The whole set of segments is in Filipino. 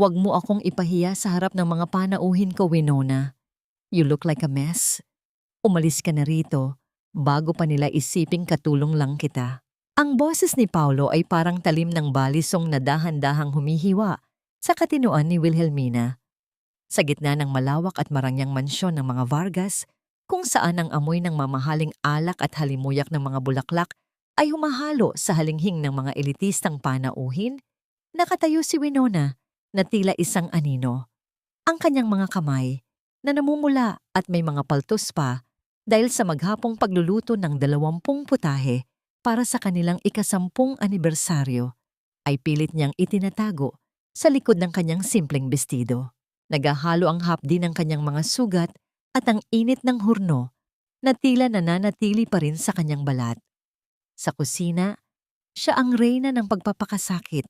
Huwag mo akong ipahiya sa harap ng mga panauhin ko, Winona. You look like a mess. Umalis ka na rito bago pa nila isiping katulong lang kita. Ang boses ni Paulo ay parang talim ng balisong na dahan-dahang humihiwa sa katinoan ni Wilhelmina. Sa gitna ng malawak at marangyang mansyon ng mga Vargas, kung saan ang amoy ng mamahaling alak at halimuyak ng mga bulaklak ay humahalo sa halinghing ng mga elitistang panauhin, nakatayo si Winona na tila isang anino. Ang kanyang mga kamay na namumula at may mga paltos pa dahil sa maghapong pagluluto ng 20 putahe para sa kanilang ika-10 anibersaryo ay pilit niyang itinatago sa likod ng kanyang simpleng bestido. Nagahalo ang hapdi ng kanyang mga sugat at ang init ng hurno na tila nananatili pa rin sa kanyang balat. Sa kusina, siya ang reyna ng pagpapakasakit,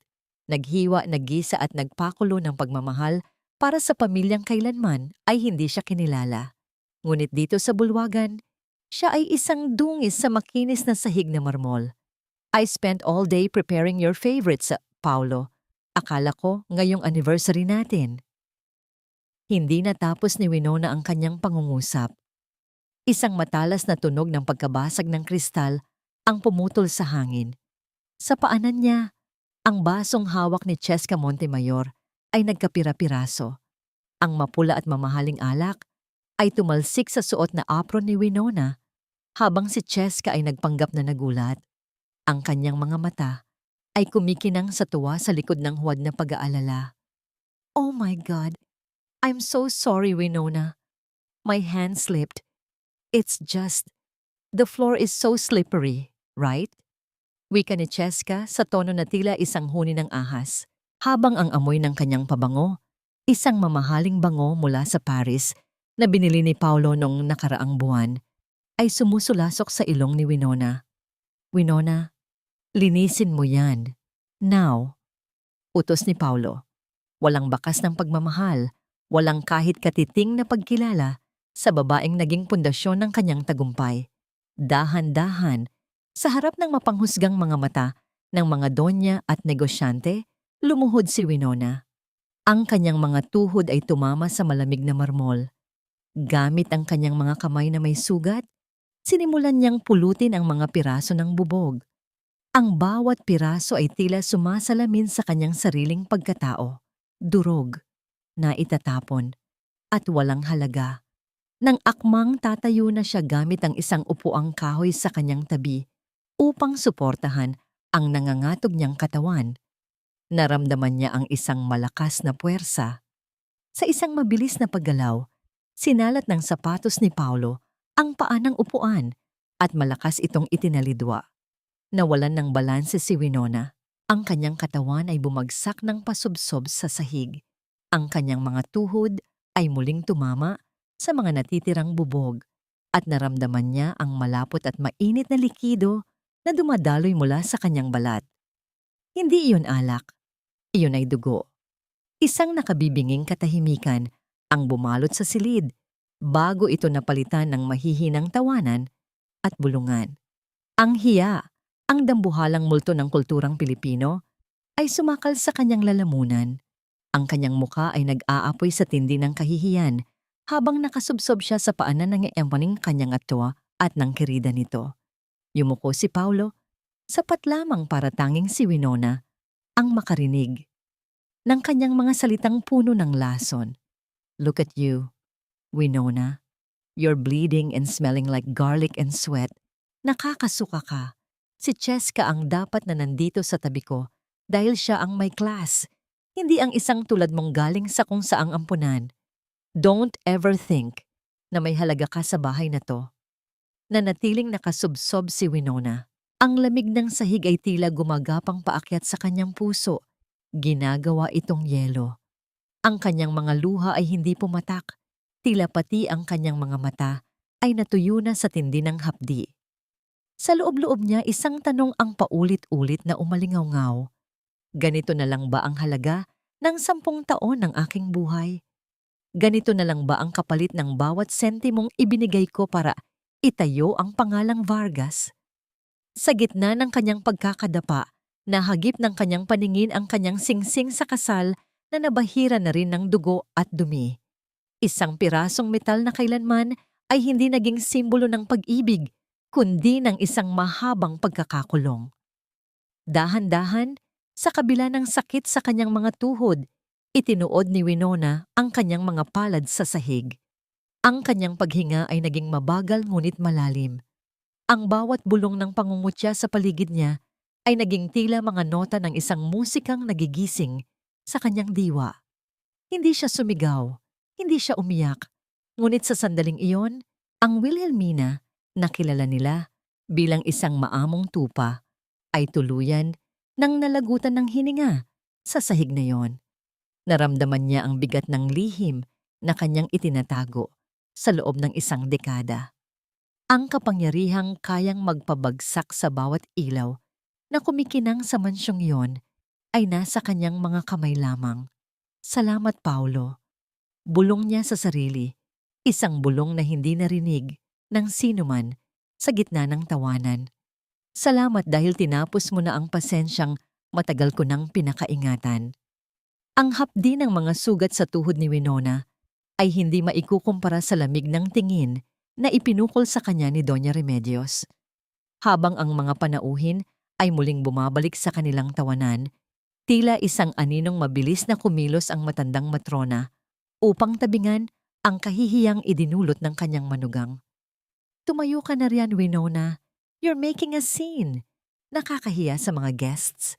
naghiwa, naggisa at nagpakulo ng pagmamahal para sa pamilyang kailanman ay hindi siya kinilala. Ngunit dito sa bulwagan, siya ay isang dungis sa makinis na sahig na marmol. I spent all day preparing your favorites, Paulo. Akala ko ngayong anniversary natin. Hindi natapos ni Winona ang kanyang pangungusap. Isang matalas na tunog ng pagkabasag ng kristal ang pumutol sa hangin. Sa paanan niya, ang basong hawak ni Cheska Montemayor ay nagkapira-piraso. Ang mapula at mamahaling alak ay tumalsik sa suot na apron ni Winona habang si Cheska ay nagpanggap na nagulat. Ang kanyang mga mata ay kumikinang sa tuwa sa likod ng huwad na pag-aalala. Oh my God! I'm so sorry, Winona. My hand slipped. It's just, the floor is so slippery, right? Wika ni Cheska sa tono na tila isang huni ng ahas. Habang ang amoy ng kanyang pabango, isang mamahaling bango mula sa Paris na binili ni Paulo noong nakaraang buwan, ay sumusulasok sa ilong ni Winona. Winona, linisin mo yan. Now. Utos ni Paulo. Walang bakas ng pagmamahal, walang kahit katiting na pagkilala sa babaeng naging pundasyon ng kanyang tagumpay. Dahan-dahan, sa harap ng mapanghusgang mga mata ng mga donya at negosyante, lumuhod si Winona. Ang kanyang mga tuhod ay tumama sa malamig na marmol. Gamit ang kanyang mga kamay na may sugat, sinimulan niyang pulutin ang mga piraso ng bubog. Ang bawat piraso ay tila sumasalamin sa kanyang sariling pagkatao. Durog, na itatapon, at walang halaga. Nang akmang tatayo na siya gamit ang isang upuang kahoy sa kanyang tabi upang suportahan ang nangangatog niyang katawan, naramdaman niya ang isang malakas na puwersa. Sa isang mabilis na paggalaw, sinalat ng sapatos ni Paulo ang paa ng upuan at malakas itong itinalidwa. Nawalan ng balanse si Winona. Ang kanyang katawan ay bumagsak ng pasubsob sa sahig. Ang kanyang mga tuhod ay muling tumama sa mga natitirang bubog at naramdaman niya ang malapot at mainit na likido na dumadaloy mula sa kanyang balat. Hindi iyon alak. Iyon ay dugo. Isang nakabibinging katahimikan ang bumalot sa silid bago ito napalitan ng mahihinang tawanan at bulungan. Ang hiya, ang dambuhalang multo ng kulturang Pilipino, ay sumakal sa kanyang lalamunan. Ang kanyang muka ay nag-aapoy sa tindi ng kahihiyan habang nakasubsob siya sa paanan ng empaning kanyang atwa at ng kerida nito. Yumuko si Paulo, sapat lamang para tanging si Winona ang makarinig ng kanyang mga salitang puno ng lason. Look at you, Winona. You're bleeding and smelling like garlic and sweat. Nakakasuka ka. Si Cheska ang dapat na nandito sa tabi ko dahil siya ang may class, hindi ang isang tulad mong galing sa kung saang ampunan. Don't ever think na may halaga ka sa bahay na to. Nanatiling nakasubsob si Winona. Ang lamig ng sahig ay tila gumagapang paakyat sa kanyang puso. Ginagawa itong yelo. Ang kanyang mga luha ay hindi pumatak. Tila pati ang kanyang mga mata ay natuyo na sa tindi ng hapdi. Sa loob-loob niya isang tanong ang paulit-ulit na umalingaw-ngaw. Ganito na lang ba ang halaga ng 10 taon ng aking buhay? Ganito na lang ba ang kapalit ng bawat sentimong ibinigay ko para itayo ang pangalang Vargas? Sa gitna ng kanyang pagkakadapa, nahagip ng kanyang paningin ang kanyang singsing sa kasal na nabahira na rin ng dugo at dumi. Isang pirasong metal na kailanman ay hindi naging simbolo ng pag-ibig, kundi ng isang mahabang pagkakakulong. Dahan-dahan, sa kabila ng sakit sa kanyang mga tuhod, itinuod ni Winona ang kanyang mga palad sa sahig. Ang kanyang paghinga ay naging mabagal ngunit malalim. Ang bawat bulong ng pangungutya sa paligid niya ay naging tila mga nota ng isang musikang nagigising sa kanyang diwa. Hindi siya sumigaw, hindi siya umiyak, ngunit sa sandaling iyon, ang Wilhelmina na kilala nila bilang isang maamong tupa ay tuluyan nang nalagutan ng hininga sa sahig na yon. Naramdaman niya ang bigat ng lihim na kanyang itinatago sa loob ng isang dekada. Ang kapangyarihang kayang magpabagsak sa bawat ilaw na kumikinang sa mansyong iyon ay nasa kanyang mga kamay lamang. Salamat, Paulo. Bulong niya sa sarili, isang bulong na hindi narinig ng sinuman sa gitna ng tawanan. Salamat dahil tinapos mo na ang pasensyang matagal ko nang pinakaingatan. Ang hapdi ng mga sugat sa tuhod ni Winona ay hindi maikukumpara sa lamig ng tingin na ipinukol sa kanya ni Doña Remedios. Habang ang mga panauhin ay muling bumabalik sa kanilang tawanan, tila isang aninong mabilis na kumilos ang matandang matrona upang tabingan ang kahihiyang idinulot ng kanyang manugang. Tumayo ka na riyan, Winona. You're making a scene. Nakakahiya sa mga guests.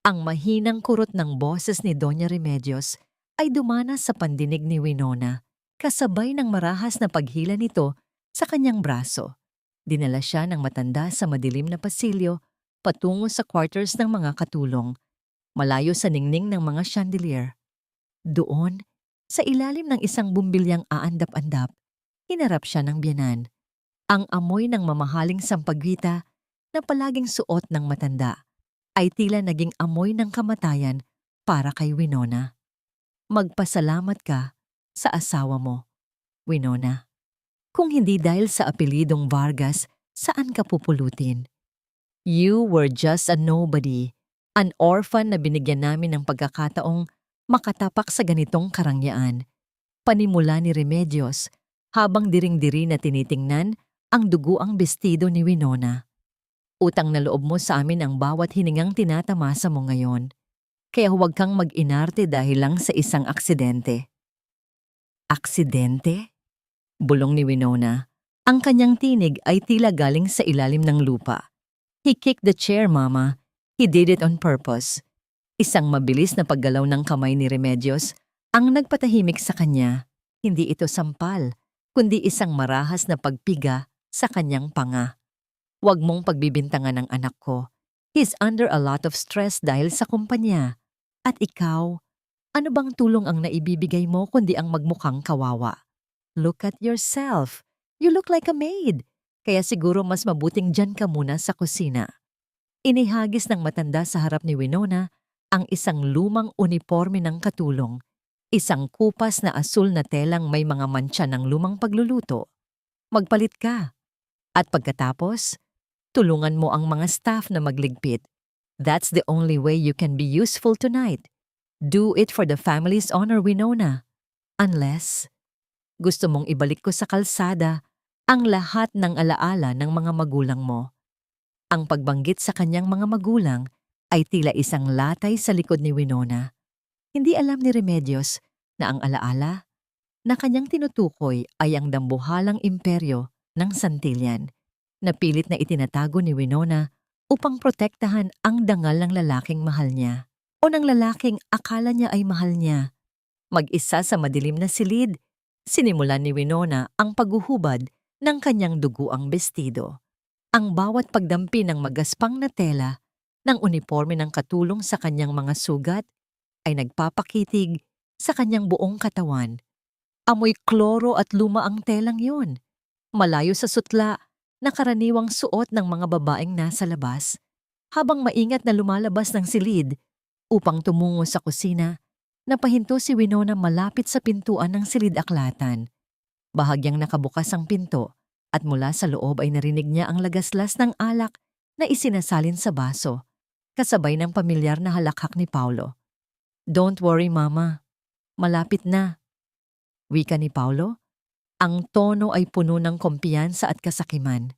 Ang mahinang kurot ng boses ni Doña Remedios ay dumana sa pandinig ni Winona, kasabay ng marahas na paghila nito sa kanyang braso. Dinala siya ng matanda sa madilim na pasilyo patungo sa quarters ng mga katulong, malayo sa ningning ng mga chandelier. Doon, sa ilalim ng isang bumbilyang aandap-andap, hinarap siya ng biyanan. Ang amoy ng mamahaling sampagwita na palaging suot ng matanda ay tila naging amoy ng kamatayan para kay Winona. Magpasalamat ka sa asawa mo, Winona. Kung hindi dahil sa apelidong Vargas, saan ka pupulutin? You were just a nobody, an orphan na binigyan namin ng pagkakataong makatapak sa ganitong karangyaan. Panimula ni Remedios habang diring-diri na tinitingnan ang duguang bestido ni Winona. Utang na loob mo sa amin ang bawat hiningang tinatamasa mo ngayon. Kaya huwag kang mag-inarte dahil lang sa isang aksidente. Aksidente? Bulong ni Winona. Ang kanyang tinig ay tila galing sa ilalim ng lupa. He kicked the chair, Mama. He did it on purpose. Isang mabilis na paggalaw ng kamay ni Remedios ang nagpatahimik sa kanya. Hindi ito sampal, kundi isang marahas na pagpiga sa kanyang panga. Huwag mong pagbibintangan ng anak ko. He's under a lot of stress dahil sa kumpanya. At ikaw, ano bang tulong ang naibibigay mo kundi ang magmukhang kawawa? Look at yourself. You look like a maid. Kaya siguro mas mabuting dyan ka muna sa kusina. Inihagis ng matanda sa harap ni Winona ang isang lumang uniforme ng katulong. Isang kupas na asul na telang may mga mantsa ng lumang pagluluto. Magpalit ka. At pagkatapos, tulungan mo ang mga staff na magligpit. That's the only way you can be useful tonight. Do it for the family's honor, Winona. Unless gusto mong ibalik ko sa kalsada ang lahat ng alaala ng mga magulang mo. Ang pagbanggit sa kanyang mga magulang ay tila isang latay sa likod ni Winona. Hindi alam ni Remedios na ang alaala na kanyang tinutukoy ay ang dambuhalang imperyo ng Santillan na pilit na itinatago ni Winona upang protektahan ang dangal ng lalaking mahal niya o ng lalaking akala niya ay mahal niya. Mag-isa sa madilim na silid, sinimulan ni Winona ang paghuhubad ng kanyang duguang bestido. Ang bawat pagdampi ng magaspang na tela ng uniforme ng katulong sa kanyang mga sugat ay nagpapakitig sa kanyang buong katawan. Amoy kloro at luma ang telang yun. Malayo sa sutla na karaniwang suot ng mga babaeng nasa labas, habang maingat na lumalabas ng silid upang tumungo sa kusina. Napahinto si Winona malapit sa pintuan ng silid-aklatan. Bahagyang nakabukas ang pinto at mula sa loob ay narinig niya ang lagaslas ng alak na isinasalin sa baso, kasabay ng pamilyar na halakhak ni Paulo. Don't worry, Mama. Malapit na. Wika ni Paulo. Ang tono ay puno ng kumpiyansa at kasakiman.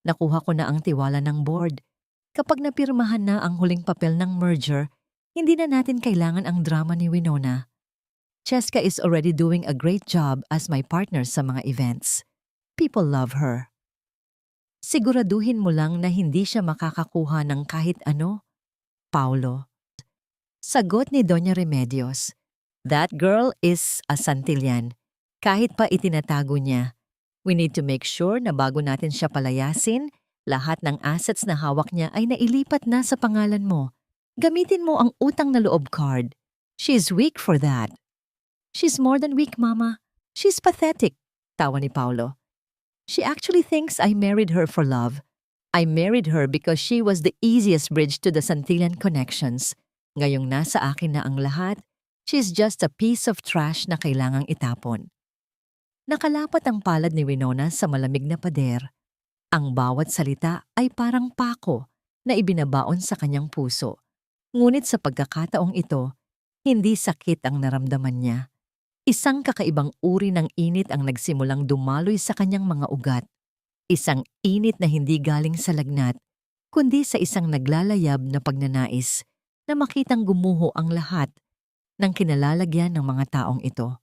Nakuha ko na ang tiwala ng board. Kapag napirmahan na ang huling papel ng merger, hindi na natin kailangan ang drama ni Winona. Cheska is already doing a great job as my partner sa mga events. People love her. Siguraduhin mo lang na hindi siya makakakuha ng kahit ano, Paulo. Sagot ni Doña Remedios. That girl is a Santillan. Kahit pa itinatago niya. We need to make sure na bago natin siya palayasin, lahat ng assets na hawak niya ay nailipat na sa pangalan mo. Gamitin mo ang utang na loob card. She's weak for that. She's more than weak, Mama. She's pathetic, tawa ni Paulo. She actually thinks I married her for love. I married her because she was the easiest bridge to the Santillan connections. Ngayong nasa akin na ang lahat, she's just a piece of trash na kailangang itapon. Nakalapat ang palad ni Winona sa malamig na pader. Ang bawat salita ay parang pako na ibinabaon sa kanyang puso. Ngunit sa pagkakataong ito, hindi sakit ang naramdaman niya. Isang kakaibang uri ng init ang nagsimulang dumaloy sa kanyang mga ugat. Isang init na hindi galing sa lagnat, kundi sa isang naglalayab na pagnanais na makitang gumuho ang lahat ng kinalalagyan ng mga taong ito.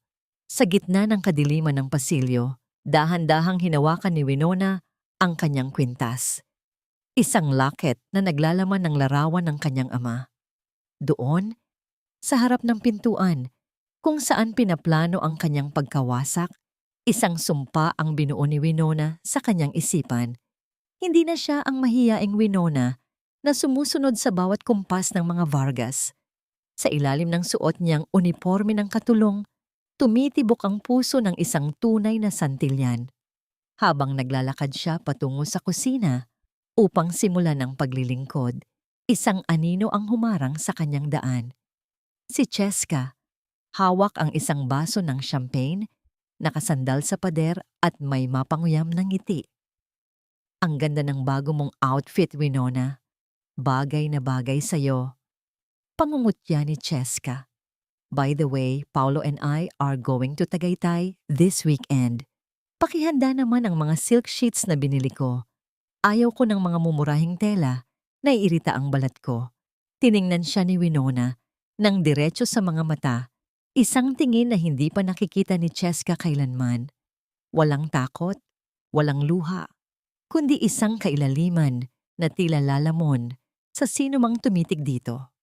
Sa gitna ng kadiliman ng pasilyo, dahan-dahang hinawakan ni Winona ang kanyang kwintas. Isang locket na naglalaman ng larawan ng kanyang ama. Doon, sa harap ng pintuan, kung saan pinaplano ang kanyang pagkawasak, isang sumpa ang binuo ni Winona sa kanyang isipan. Hindi na siya ang mahiyaing Winona na sumusunod sa bawat kumpas ng mga Vargas. Sa ilalim ng suot niyang uniporme ng katulong, tumitibok ang puso ng isang tunay na Santillan. Habang naglalakad siya patungo sa kusina upang simulan ang paglilingkod, isang anino ang humarang sa kanyang daan. Si Cheska, hawak ang isang baso ng champagne, nakasandal sa pader at may mapanguyam ng ngiti. Ang ganda ng bago mong outfit, Winona. Bagay na bagay sa'yo. Pangungutya ni Cheska. By the way, Paulo and I are going to Tagaytay this weekend. Pakihanda naman ang mga silk sheets na binili ko. Ayaw ko ng mga mumurahing tela, naiirita ang balat ko. Tiningnan siya ni Winona nang diretso sa mga mata, isang tingin na hindi pa nakikita ni Cheska kailanman. Walang takot, walang luha, kundi isang kailaliman na tila lalamon sa sinumang tumitig dito.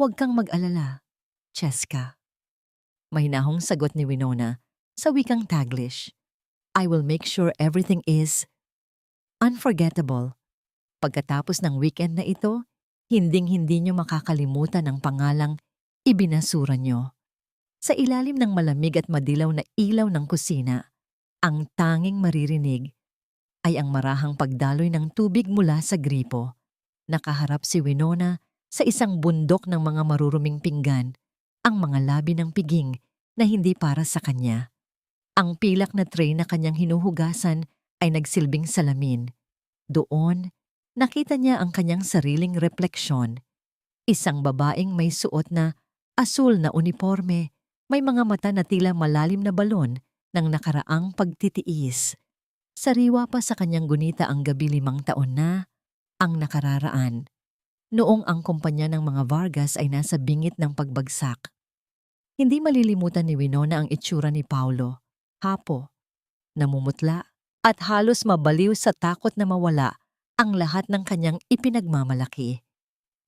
Huwag kang mag-alala, Cheska. Mahinahong sagot ni Winona sa wikang Taglish. I will make sure everything is unforgettable. Pagkatapos ng weekend na ito, hinding-hindi niyo makakalimutan ang pangalang ibinasura niyo. Sa ilalim ng malamig at madilaw na ilaw ng kusina, ang tanging maririnig ay ang marahang pagdaloy ng tubig mula sa gripo. Nakaharap si Winona sa isang bundok ng mga maruruming pinggan, ang mga labi ng piging na hindi para sa kanya. Ang pilak na tray na kanyang hinuhugasan ay nagsilbing salamin. Doon, nakita niya ang kanyang sariling refleksyon. Isang babaeng may suot na asul na uniforme, may mga mata na tila malalim na balon ng nakaraang pagtitiis. Sariwa pa sa kanyang gunita ang gabi 5 taon na ang nakararaan. Noong ang kumpanya ng mga Vargas ay nasa bingit ng pagbagsak. Hindi malilimutan ni Winona ang itsura ni Paulo. Hapo, namumutla, at halos mabaliw sa takot na mawala ang lahat ng kanyang ipinagmamalaki.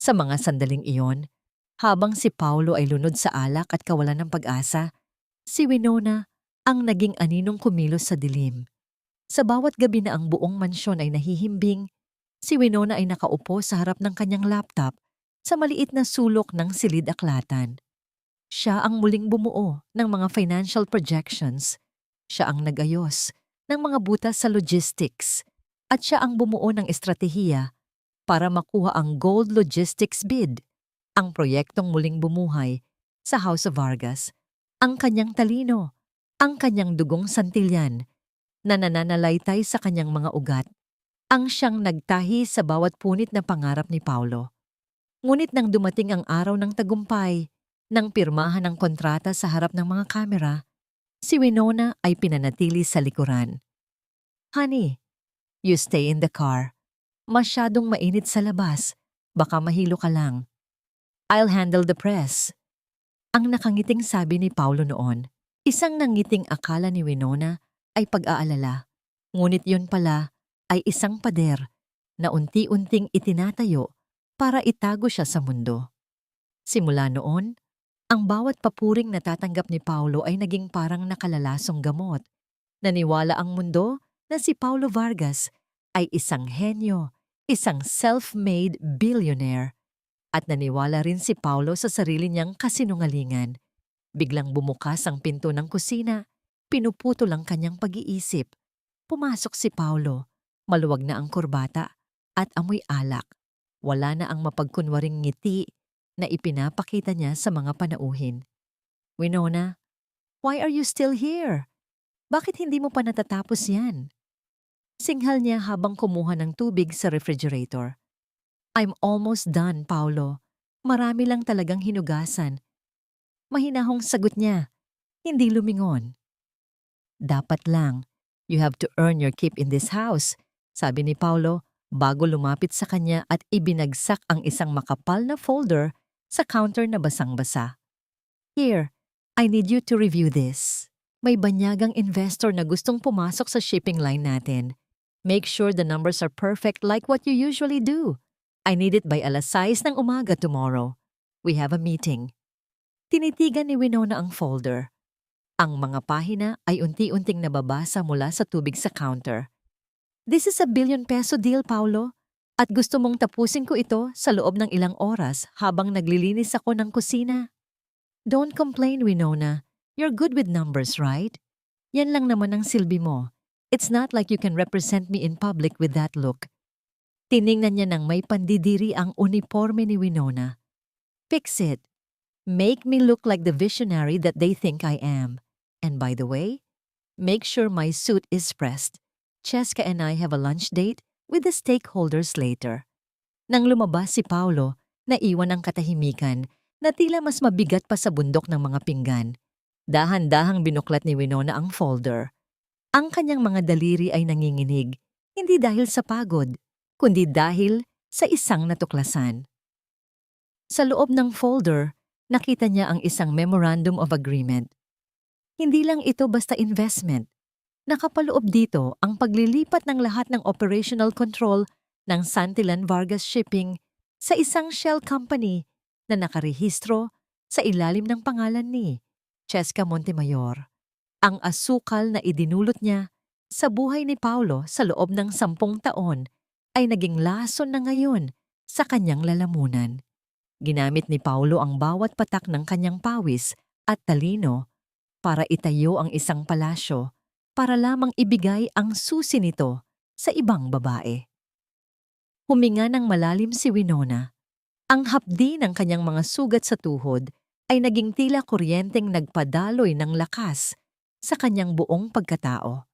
Sa mga sandaling iyon, habang si Paulo ay lunod sa alak at kawalan ng pag-asa, si Winona ang naging aninong kumilos sa dilim. Sa bawat gabi na ang buong mansyon ay nahihimbing, si Winona ay nakaupo sa harap ng kanyang laptop sa maliit na sulok ng silid-aklatan. Siya ang muling bumuo ng mga financial projections. Siya ang nag-ayos ng mga butas sa logistics at siya ang bumuo ng estratehiya para makuha ang Gold Logistics bid, ang proyektong muling bumuhay sa House of Vargas. Ang kanyang talino, ang kanyang dugong Santillan na nananalaytay sa kanyang mga ugat, ang siyang nagtahi sa bawat punit na pangarap ni Paulo. Ngunit nang dumating ang araw ng tagumpay, nang pirmahan ng kontrata sa harap ng mga kamera, si Winona ay pinanatili sa likuran. Honey, you stay in the car. Masyadong mainit sa labas. Baka mahilo ka lang. I'll handle the press. Ang nakangiting sabi ni Paulo noon, isang nangiting akala ni Winona ay pag-aalala. Ngunit yun pala ay isang pader na unti-unting itinatayo para itago siya sa mundo. Simula noon, ang bawat papuring natatanggap ni Paulo ay naging parang nakalalasong gamot. Naniwala ang mundo na si Paulo Vargas ay isang henyo, isang self-made billionaire. At naniwala rin si Paulo sa sarili niyang kasinungalingan. Biglang bumukas ang pinto ng kusina, pinuputol ang kanyang pag-iisip. Pumasok si Paulo, maluwag na ang kurbata at amoy alak. Wala na ang mapagkunwaring ngiti na ipinapakita niya sa mga panauhin. Winona, why are you still here? Bakit hindi mo pa natatapos yan? Singhal niya habang kumuha ng tubig sa refrigerator. I'm almost done, Paulo. Marami lang talagang hinugasan. Mahinahong sagot niya, hindi lumingon. Dapat lang, you have to earn your keep in this house, sabi ni Paulo bago lumapit sa kanya at ibinagsak ang isang makapal na folder sa counter na basang-basa. Here, I need you to review this. May banyagang investor na gustong pumasok sa shipping line natin. Make sure the numbers are perfect like what you usually do. I need it by 6:00 ng umaga tomorrow. We have a meeting. Tinitigan ni Winona ang folder. Ang mga pahina ay unti-unting nababasa mula sa tubig sa counter. This is a ₱1 billion deal, Paulo. At gusto mong tapusin ko ito sa loob ng ilang oras habang naglilinis ako ng kusina. Don't complain, Winona. You're good with numbers, right? Yan lang naman ang silbi mo. It's not like you can represent me in public with that look. Tiningnan niya ng may pandidiri ang uniforme ni Winona. Fix it. Make me look like the visionary that they think I am. And by the way, make sure my suit is pressed. Cheska and I have a lunch date with the stakeholders later. Nang lumabas si Paulo, naiwan ang katahimikan na tila mas mabigat pa sa bundok ng mga pinggan. Dahan-dahang binuklat ni Winona ang folder. Ang kanyang mga daliri ay nanginginig, hindi dahil sa pagod, kundi dahil sa isang natuklasan. Sa loob ng folder, nakita niya ang isang memorandum of agreement. Hindi lang ito basta investment. Nakapaloob dito ang paglilipat ng lahat ng operational control ng Santillan Vargas Shipping sa isang shell company na nakarehistro sa ilalim ng pangalan ni Cheska Montemayor. Ang asukal na idinulot niya sa buhay ni Paulo sa loob ng 10 taon ay naging lason na ngayon sa kanyang lalamunan. Ginamit ni Paulo ang bawat patak ng kanyang pawis at talino para itayo ang isang palasyo para lamang ibigay ang susi nito sa ibang babae. Huminga ng malalim si Winona. Ang hapdi ng kanyang mga sugat sa tuhod ay naging tila kuryenteng nagpadaloy ng lakas sa kanyang buong pagkatao.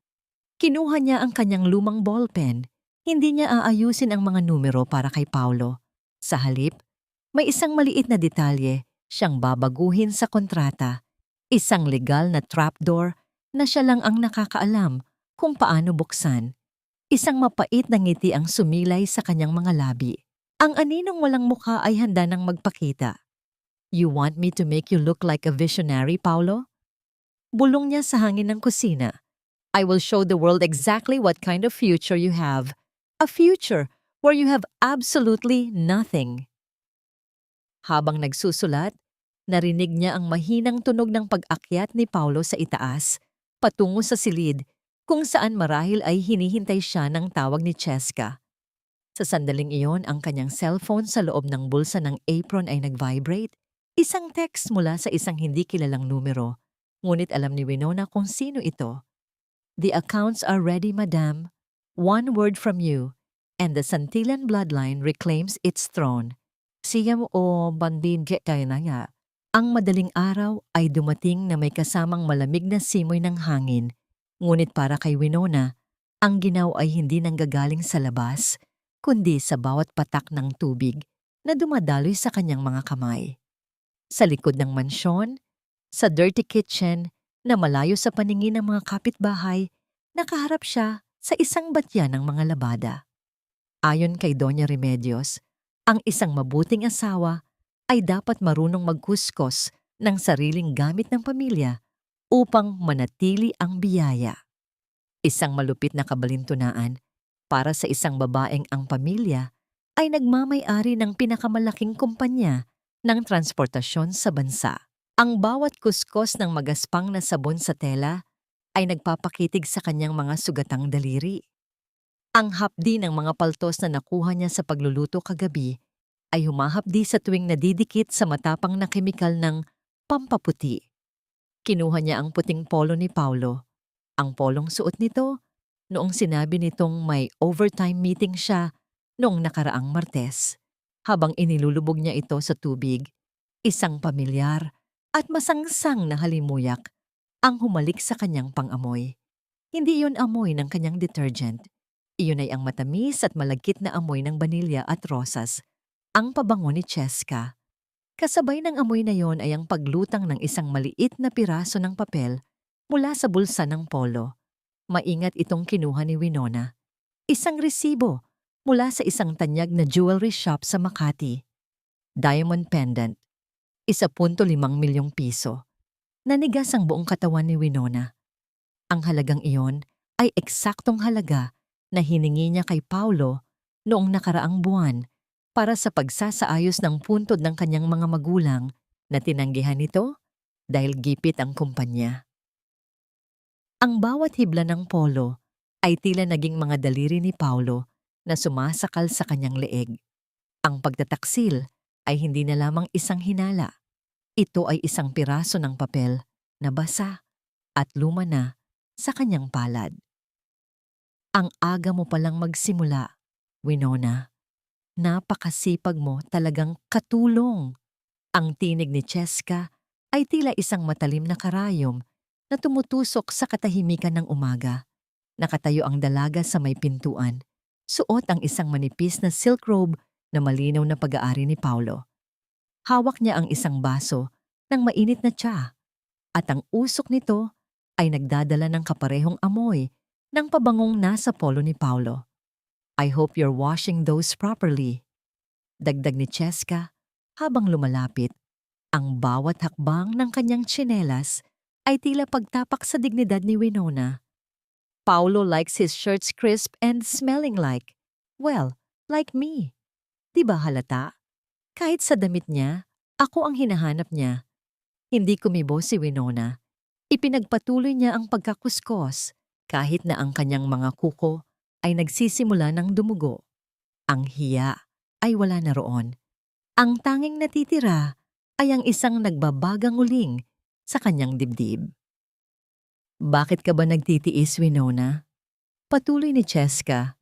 Kinuha niya ang kanyang lumang ballpen. Hindi niya aayusin ang mga numero para kay Paulo. Sa halip, may isang maliit na detalye siyang babaguhin sa kontrata. Isang legal na trapdoor na siya lang ang nakakaalam kung paano buksan. Isang mapait na ngiti ang sumilay sa kanyang mga labi. Ang aninong walang mukha ay handa nang magpakita. You want me to make you look like a visionary, Paulo? Bulong niya sa hangin ng kusina. I will show the world exactly what kind of future you have. A future where you have absolutely nothing. Habang nagsusulat, narinig niya ang mahinang tunog ng pag-akyat ni Paulo sa itaas, patungo sa silid, kung saan marahil ay hinihintay siya ng tawag ni Cheska. Sa sandaling iyon, ang kanyang cellphone sa loob ng bulsa ng apron ay nag-vibrate. Isang text mula sa isang hindi kilalang numero, ngunit alam ni Winona kung sino ito. The accounts are ready, madam. One word from you, and the Santillan bloodline reclaims its throne. Siyam o bandin kayo na nga. Ang madaling araw ay dumating na may kasamang malamig na simoy ng hangin, ngunit para kay Winona, ang ginaw ay hindi nanggagaling sa labas, kundi sa bawat patak ng tubig na dumadaloy sa kanyang mga kamay. Sa likod ng mansyon, sa dirty kitchen na malayo sa paningin ng mga kapitbahay, nakaharap siya sa isang batya ng mga labada. Ayon kay Doña Remedios, ang isang mabuting asawa ay dapat marunong magkuskos ng sariling gamit ng pamilya upang manatili ang biyaya. Isang malupit na kabalintunaan para sa isang babaeng ang pamilya ay nagmamay-ari ng pinakamalaking kumpanya ng transportasyon sa bansa. Ang bawat kuskos ng magaspang na sabon sa tela ay nagpapakitig sa kanyang mga sugatang daliri. Ang hapdi ng mga paltos na nakuha niya sa pagluluto kagabi ay humahapdi sa tuwing nadidikit sa matapang na kemikal ng pampaputi. Kinuha niya ang puting polo ni Paulo. Ang polong suot nito noong sinabi nitong may overtime meeting siya noong nakaraang Martes. Habang inilulubog niya ito sa tubig, isang pamilyar at masangsang na halimuyak ang humalik sa kanyang pangamoy. Hindi iyon amoy ng kanyang detergent. Iyon ay ang matamis at malagkit na amoy ng banilya at rosas, ang pabango ni Cheska. Kasabay ng amoy na yon ay ang paglutang ng isang maliit na piraso ng papel mula sa bulsa ng polo. Maingat itong kinuha ni Winona. Isang resibo mula sa isang tanyag na jewelry shop sa Makati. Diamond pendant, 1.5 milyong piso. Nanigas ang buong katawan ni Winona. Ang halagang iyon ay eksaktong halaga na hiningi niya kay Paulo noong nakaraang buwan para sa pagsasaayos ng puntod ng kanyang mga magulang na tinanggihan nito dahil gipit ang kumpanya. Ang bawat hibla ng polo ay tila naging mga daliri ni Paulo na sumasakal sa kanyang leeg. Ang pagtataksil ay hindi na lamang isang hinala. Ito ay isang piraso ng papel na basa at luma na sa kanyang palad. Ang aga mo palang magsimula, Winona. Napakasipag mo, talagang katulong. Ang tinig ni Cheska ay tila isang matalim na karayom na tumutusok sa katahimikan ng umaga. Nakatayo ang dalaga sa may pintuan. Suot ang isang manipis na silk robe na malinaw na pag-aari ni Paulo. Hawak niya ang isang baso ng mainit na tsa at ang usok nito ay nagdadala ng kaparehong amoy ng pabangong nasa polo ni Paulo. I hope you're washing those properly. Dagdag ni Cheska habang lumalapit. Ang bawat hakbang ng kanyang tsinelas ay tila pagtapak sa dignidad ni Winona. Paulo likes his shirts crisp and smelling like, well, like me. Di ba halata? Kahit sa damit niya, ako ang hinahanap niya. Hindi kumibo si Winona. Ipinagpatuloy niya ang pagkakuskos kahit na ang kanyang mga kuko ay nagsisimula ng dumugo. Ang hiya ay wala na roon. Ang tanging natitira ay ang isang nagbabagang uling sa kanyang dibdib. Bakit ka ba nagtitiis, Winona? Patuloy ni Cheska.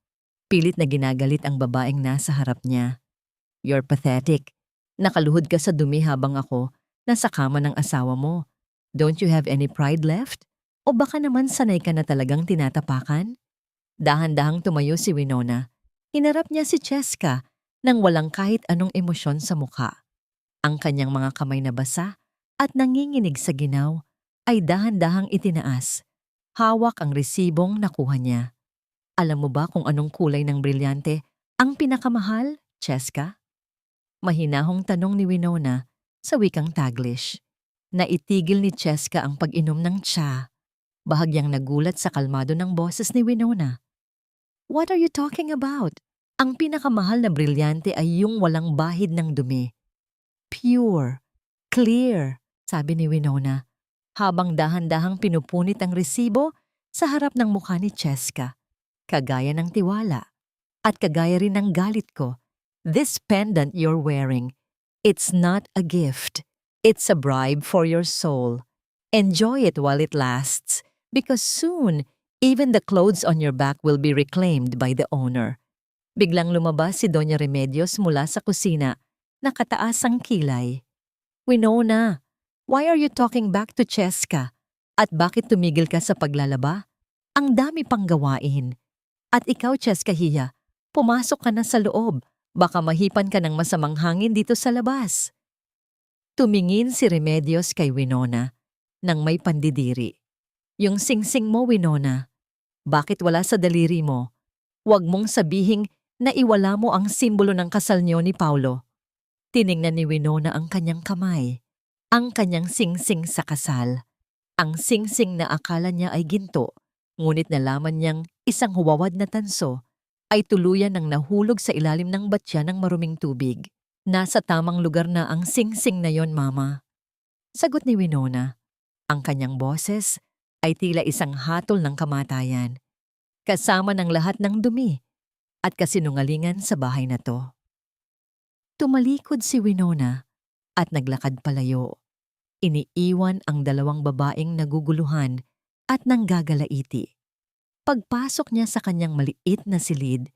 Pilit na ginagalit ang babaeng nasa harap niya. You're pathetic. Nakaluhod ka sa dumi habang ako nasa kama ng asawa mo. Don't you have any pride left? O baka naman sanay ka na talagang tinatapakan? Dahan-dahang tumayo si Winona. Hinarap niya si Cheska nang walang kahit anong emosyon sa mukha. Ang kanyang mga kamay na basa at nanginginig sa ginaw ay dahan-dahang itinaas. Hawak ang resibong nakuha niya. Alam mo ba kung anong kulay ng brilyante ang pinakamahal, Cheska? Mahinahong tanong ni Winona sa wikang Taglish. Naitigil ni Cheska ang pag-inom ng tsa. Bahagyang nagulat sa kalmado ng boses ni Winona. What are you talking about? Ang pinakamahal na brilyante ay yung walang bahid ng dumi. Pure, clear, sabi ni Winona, habang dahan-dahang pinupunit ang resibo sa harap ng mukha ni Cheska. Kagaya ng tiwala at kagaya rin ng galit ko. This pendant you're wearing, it's not a gift. It's a bribe for your soul. Enjoy it while it lasts, because soon, even the clothes on your back will be reclaimed by the owner. Biglang lumabas si Doña Remedios mula sa kusina, nakataas ang kilay. Winona, why are you talking back to Cheska? At bakit tumigil ka sa paglalaba? Ang dami pang gawain. At ikaw, Cheska Hiya, pumasok ka na sa loob Baka mahipan ka ng masamang hangin dito sa labas. Tumingin si Remedios kay Winona nang may pandidiri. Yung singsing mo, Winona. Bakit wala sa daliri mo? Huwag mong sabihing na iwala mo ang simbolo ng kasal niyo ni Paulo. Tiningnan ni Winona ang kanyang kamay, ang kanyang singsing sa kasal. Ang singsing na akala niya ay ginto, ngunit nalaman niyang isang huwawad na tanso ay tuluyan ng nahulog sa ilalim ng batya ng maruming tubig. Nasa tamang lugar na ang singsing na yon, Mama. Sagot ni Winona. Ang kanyang boses ay tila isang hatol ng kamatayan, kasama ng lahat ng dumi at kasinungalingan sa bahay na to. Tumalikod si Winona at naglakad palayo. Iniiwan ang dalawang babaeng naguguluhan at nanggagalaiti. Pagpasok niya sa kanyang maliit na silid,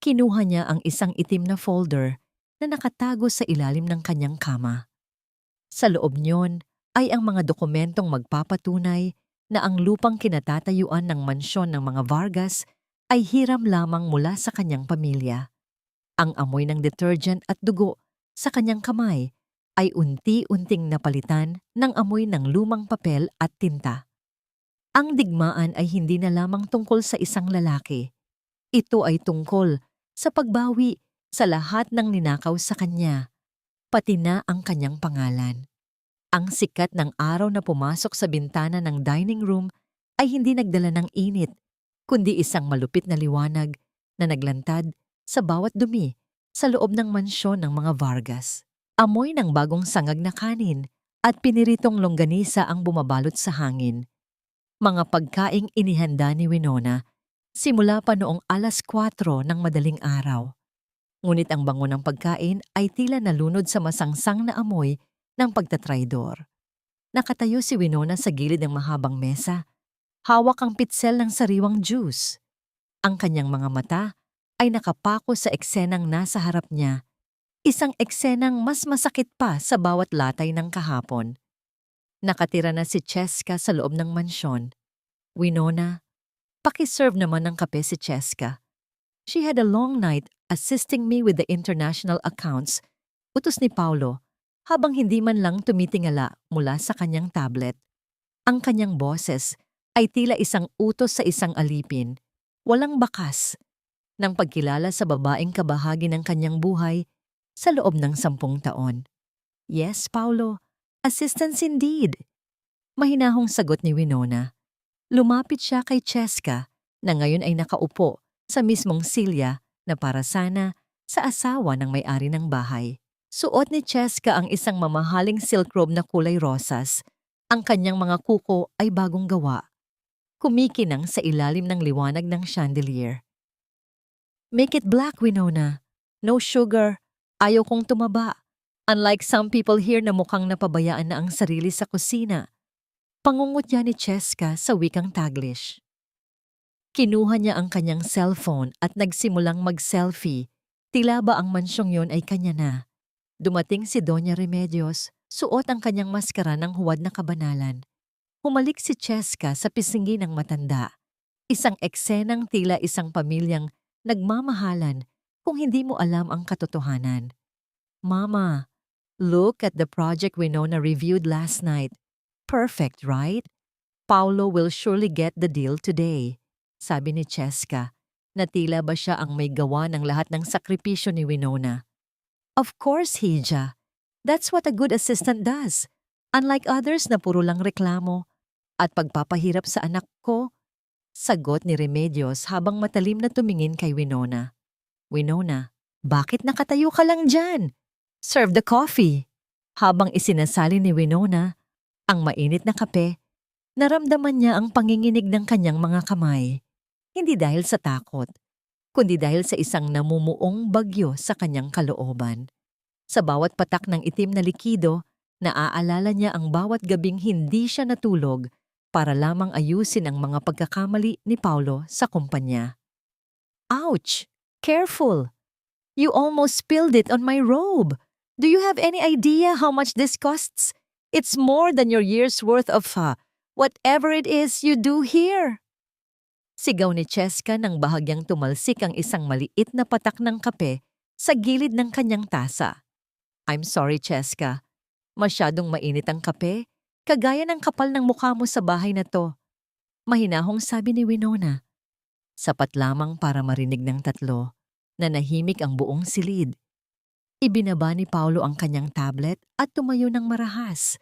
kinuha niya ang isang itim na folder na nakatago sa ilalim ng kanyang kama. Sa loob niyon ay ang mga dokumentong magpapatunay na ang lupang kinatatayuan ng mansyon ng mga Vargas ay hiram lamang mula sa kanyang pamilya. Ang amoy ng detergent at dugo sa kanyang kamay ay unti-unting napalitan ng amoy ng lumang papel at tinta. Ang digmaan ay hindi na lamang tungkol sa isang lalaki. Ito ay tungkol sa pagbawi sa lahat ng ninakaw sa kanya, pati na ang kanyang pangalan. Ang sikat ng araw na pumasok sa bintana ng dining room ay hindi nagdala ng init, kundi isang malupit na liwanag na naglantad sa bawat dumi sa loob ng mansyon ng mga Vargas. Amoy ng bagong sangag na kanin at piniritong longganisa ang bumabalot sa hangin. Mga pagkaing inihanda ni Winona simula pa noong 4:00 ng madaling araw. Ngunit ang bango ng pagkain ay tila nalunod sa masangsang na amoy ng pagtatraidor. Nakatayo si Winona sa gilid ng mahabang mesa, hawak ang pitsel ng sariwang juice. Ang kanyang mga mata ay nakapako sa eksenang nasa harap niya, isang eksenang mas masakit pa sa bawat latay ng kahapon. Nakatira na si Cheska sa loob ng mansyon. Winona, pakiserve naman ng kape si Cheska. She had a long night assisting me with the international accounts, utos ni Paulo, habang hindi man lang tumitingala mula sa kanyang tablet. Ang kanyang boses ay tila isang utos sa isang alipin, walang bakas, ng pagkilala sa babaeng kabahagi ng kanyang buhay sa loob ng 10 taon. Yes, Paulo, assistance indeed. Mahinahong sagot ni Winona. Lumapit siya kay Cheska na ngayon ay nakaupo sa mismong silya na para sana sa asawa ng may-ari ng bahay. Suot ni Cheska ang isang mamahaling silk robe na kulay rosas. Ang kanyang mga kuko ay bagong gawa. Kumikinang sa ilalim ng liwanag ng chandelier. Make it black, Winona. No sugar. Ayaw kong tumaba. Unlike some people here na mukhang napabayaan na ang sarili sa kusina. Pangungutya ni Cheska sa wikang Taglish. Kinuha niya ang kanyang cellphone at nagsimulang mag-selfie. Tila ba ang mansyong yon ay kanya na. Dumating si Doña Remedios, suot ang kanyang maskara ng huwad na kabanalan. Humalik si Cheska sa pisngi ng matanda. Isang eksenang tila isang pamilyang nagmamahalan kung hindi mo alam ang katotohanan. Mama, look at the project Winona reviewed last night. Perfect, right? Paulo will surely get the deal today, sabi ni Cheska, na tila ba siya ang may gawa ng lahat ng sakripisyo ni Winona. Of course, Hija. That's what a good assistant does. Unlike others na puro lang reklamo at pagpapahirap sa anak ko, sagot ni Remedios habang matalim na tumingin kay Winona. Winona, bakit nakatayo ka lang dyan? Serve the coffee. Habang isinasali ni Winona ang mainit na kape, naramdaman niya ang panginginig ng kanyang mga kamay. Hindi dahil sa takot, kundi dahil sa isang namumuong bagyo sa kanyang kalooban. Sa bawat patak ng itim na likido, naaalala niya ang bawat gabing hindi siya natulog para lamang ayusin ang mga pagkakamali ni Paulo sa kumpanya. Ouch! Careful! You almost spilled it on my robe. Do you have any idea how much this costs? It's more than your year's worth of whatever it is you do here. Sigaw ni Cheska nang bahagyang tumalsik ang isang maliit na patak ng kape sa gilid ng kanyang tasa. I'm sorry, Cheska. Masyadong mainit ang kape, kagaya ng kapal ng mukha mo sa bahay na to. Mahinahong sabi ni Winona. Sapat lamang para marinig ng tatlo na nahimik ang buong silid. Ibinaba ni Paulo ang kanyang tablet at tumayo ng marahas.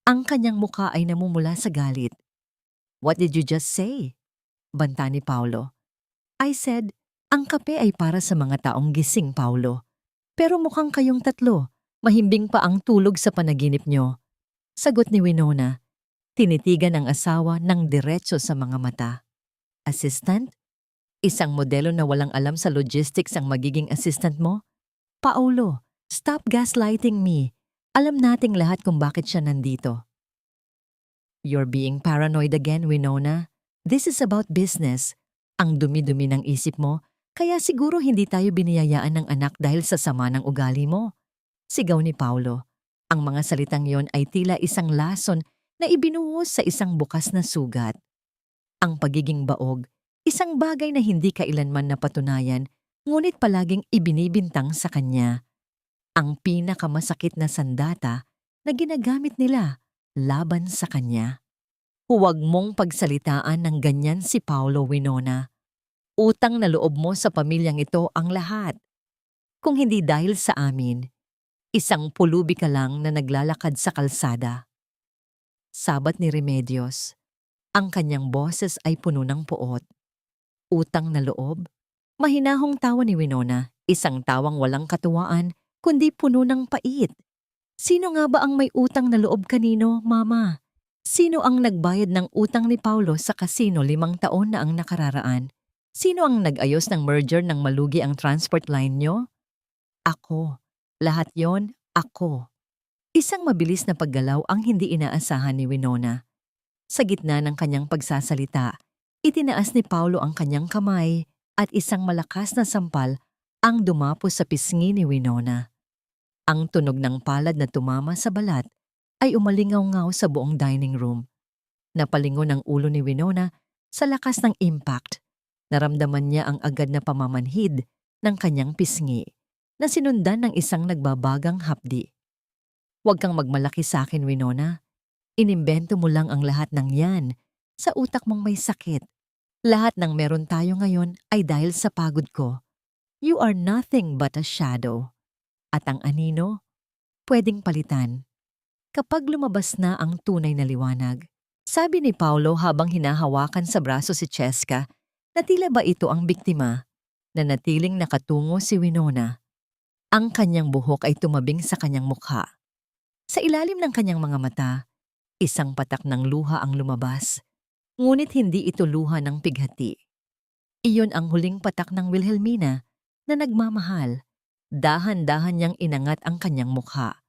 Ang kanyang mukha ay namumula sa galit. What did you just say? Banta ni Paulo. I said, ang kape ay para sa mga taong gising, Paulo. Pero mukhang kayong tatlo, mahimbing pa ang tulog sa panaginip nyo. Sagot ni Winona, tinitigan ang asawa ng diretso sa mga mata. Assistant? Isang modelo na walang alam sa logistics ang magiging assistant mo? Paulo, stop gaslighting me. Alam nating lahat kung bakit siya nandito. You're being paranoid again, Winona. This is about business. Ang dumi-dumi ng isip mo, kaya siguro hindi tayo biniyayaan ng anak dahil sa sama ng ugali mo. Sigaw ni Paulo. Ang mga salitang yon ay tila isang lason na ibinuhos sa isang bukas na sugat. Ang pagiging baog, isang bagay na hindi kailanman napatunayan, ngunit palaging ibinibintang sa kanya. Ang pinakamasakit na sandata na ginagamit nila laban sa kanya. Huwag mong pagsalitaan ng ganyan si Paulo, Winona. Utang na loob mo sa pamilyang ito ang lahat. Kung hindi dahil sa amin, isang pulubi ka lang na naglalakad sa kalsada. Sabat ni Remedios. Ang kanyang boses ay puno ng puot. Utang na loob? Mahinahong tawa ni Winona, isang tawang walang katuwaan, kundi puno ng pait. Sino nga ba ang may utang na loob kanino, Mama? Sino ang nagbayad ng utang ni Paulo sa kasino 5 taon na ang nakararaan? Sino ang nag-ayos ng merger ng malugi ang transport line nyo? Ako. Lahat yon, ako. Isang mabilis na paggalaw ang hindi inaasahan ni Winona. Sa gitna ng kanyang pagsasalita, itinaas ni Paulo ang kanyang kamay at isang malakas na sampal ang dumapos sa pisngi ni Winona. Ang tunog ng palad na tumama sa balat ay umalingaw-ngaw sa buong dining room. Napalingon ang ulo ni Winona sa lakas ng impact. Naramdaman niya ang agad na pamamanhid ng kanyang pisngi na sinundan ng isang nagbabagang hapdi. Huwag kang magmalaki sa akin, Winona. Inimbento mo lang ang lahat ng yan. Sa utak mong may sakit. Lahat ng meron tayo ngayon ay dahil sa pagod ko. You are nothing but a shadow. At ang anino, pwedeng palitan. Kapag lumabas na ang tunay na liwanag, sabi ni Paulo habang hinahawakan sa braso si Cheska na tila ba ito ang biktima, na natiling nakatungo si Winona. Ang kanyang buhok ay tumabing sa kanyang mukha. Sa ilalim ng kanyang mga mata, isang patak ng luha ang lumabas, ngunit hindi ito luha ng pighati. Iyon ang huling patak ng Wilhelmina na nagmamahal. Dahan-dahan niyang inangat ang kanyang mukha.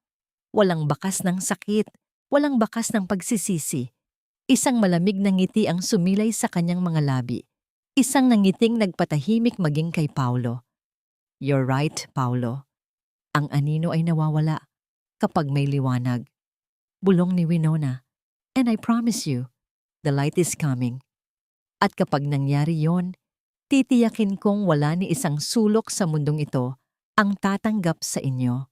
Walang bakas ng sakit, walang bakas ng pagsisisi. Isang malamig na ngiti ang sumilay sa kanyang mga labi. Isang nangiting nagpatahimik maging kay Paulo. You're right, Paulo. Ang anino ay nawawala kapag may liwanag. Bulong ni Winona. And I promise you, the light is coming. At kapag nangyari yon, titiyakin kong wala ni isang sulok sa mundong ito ang tatanggap sa inyo.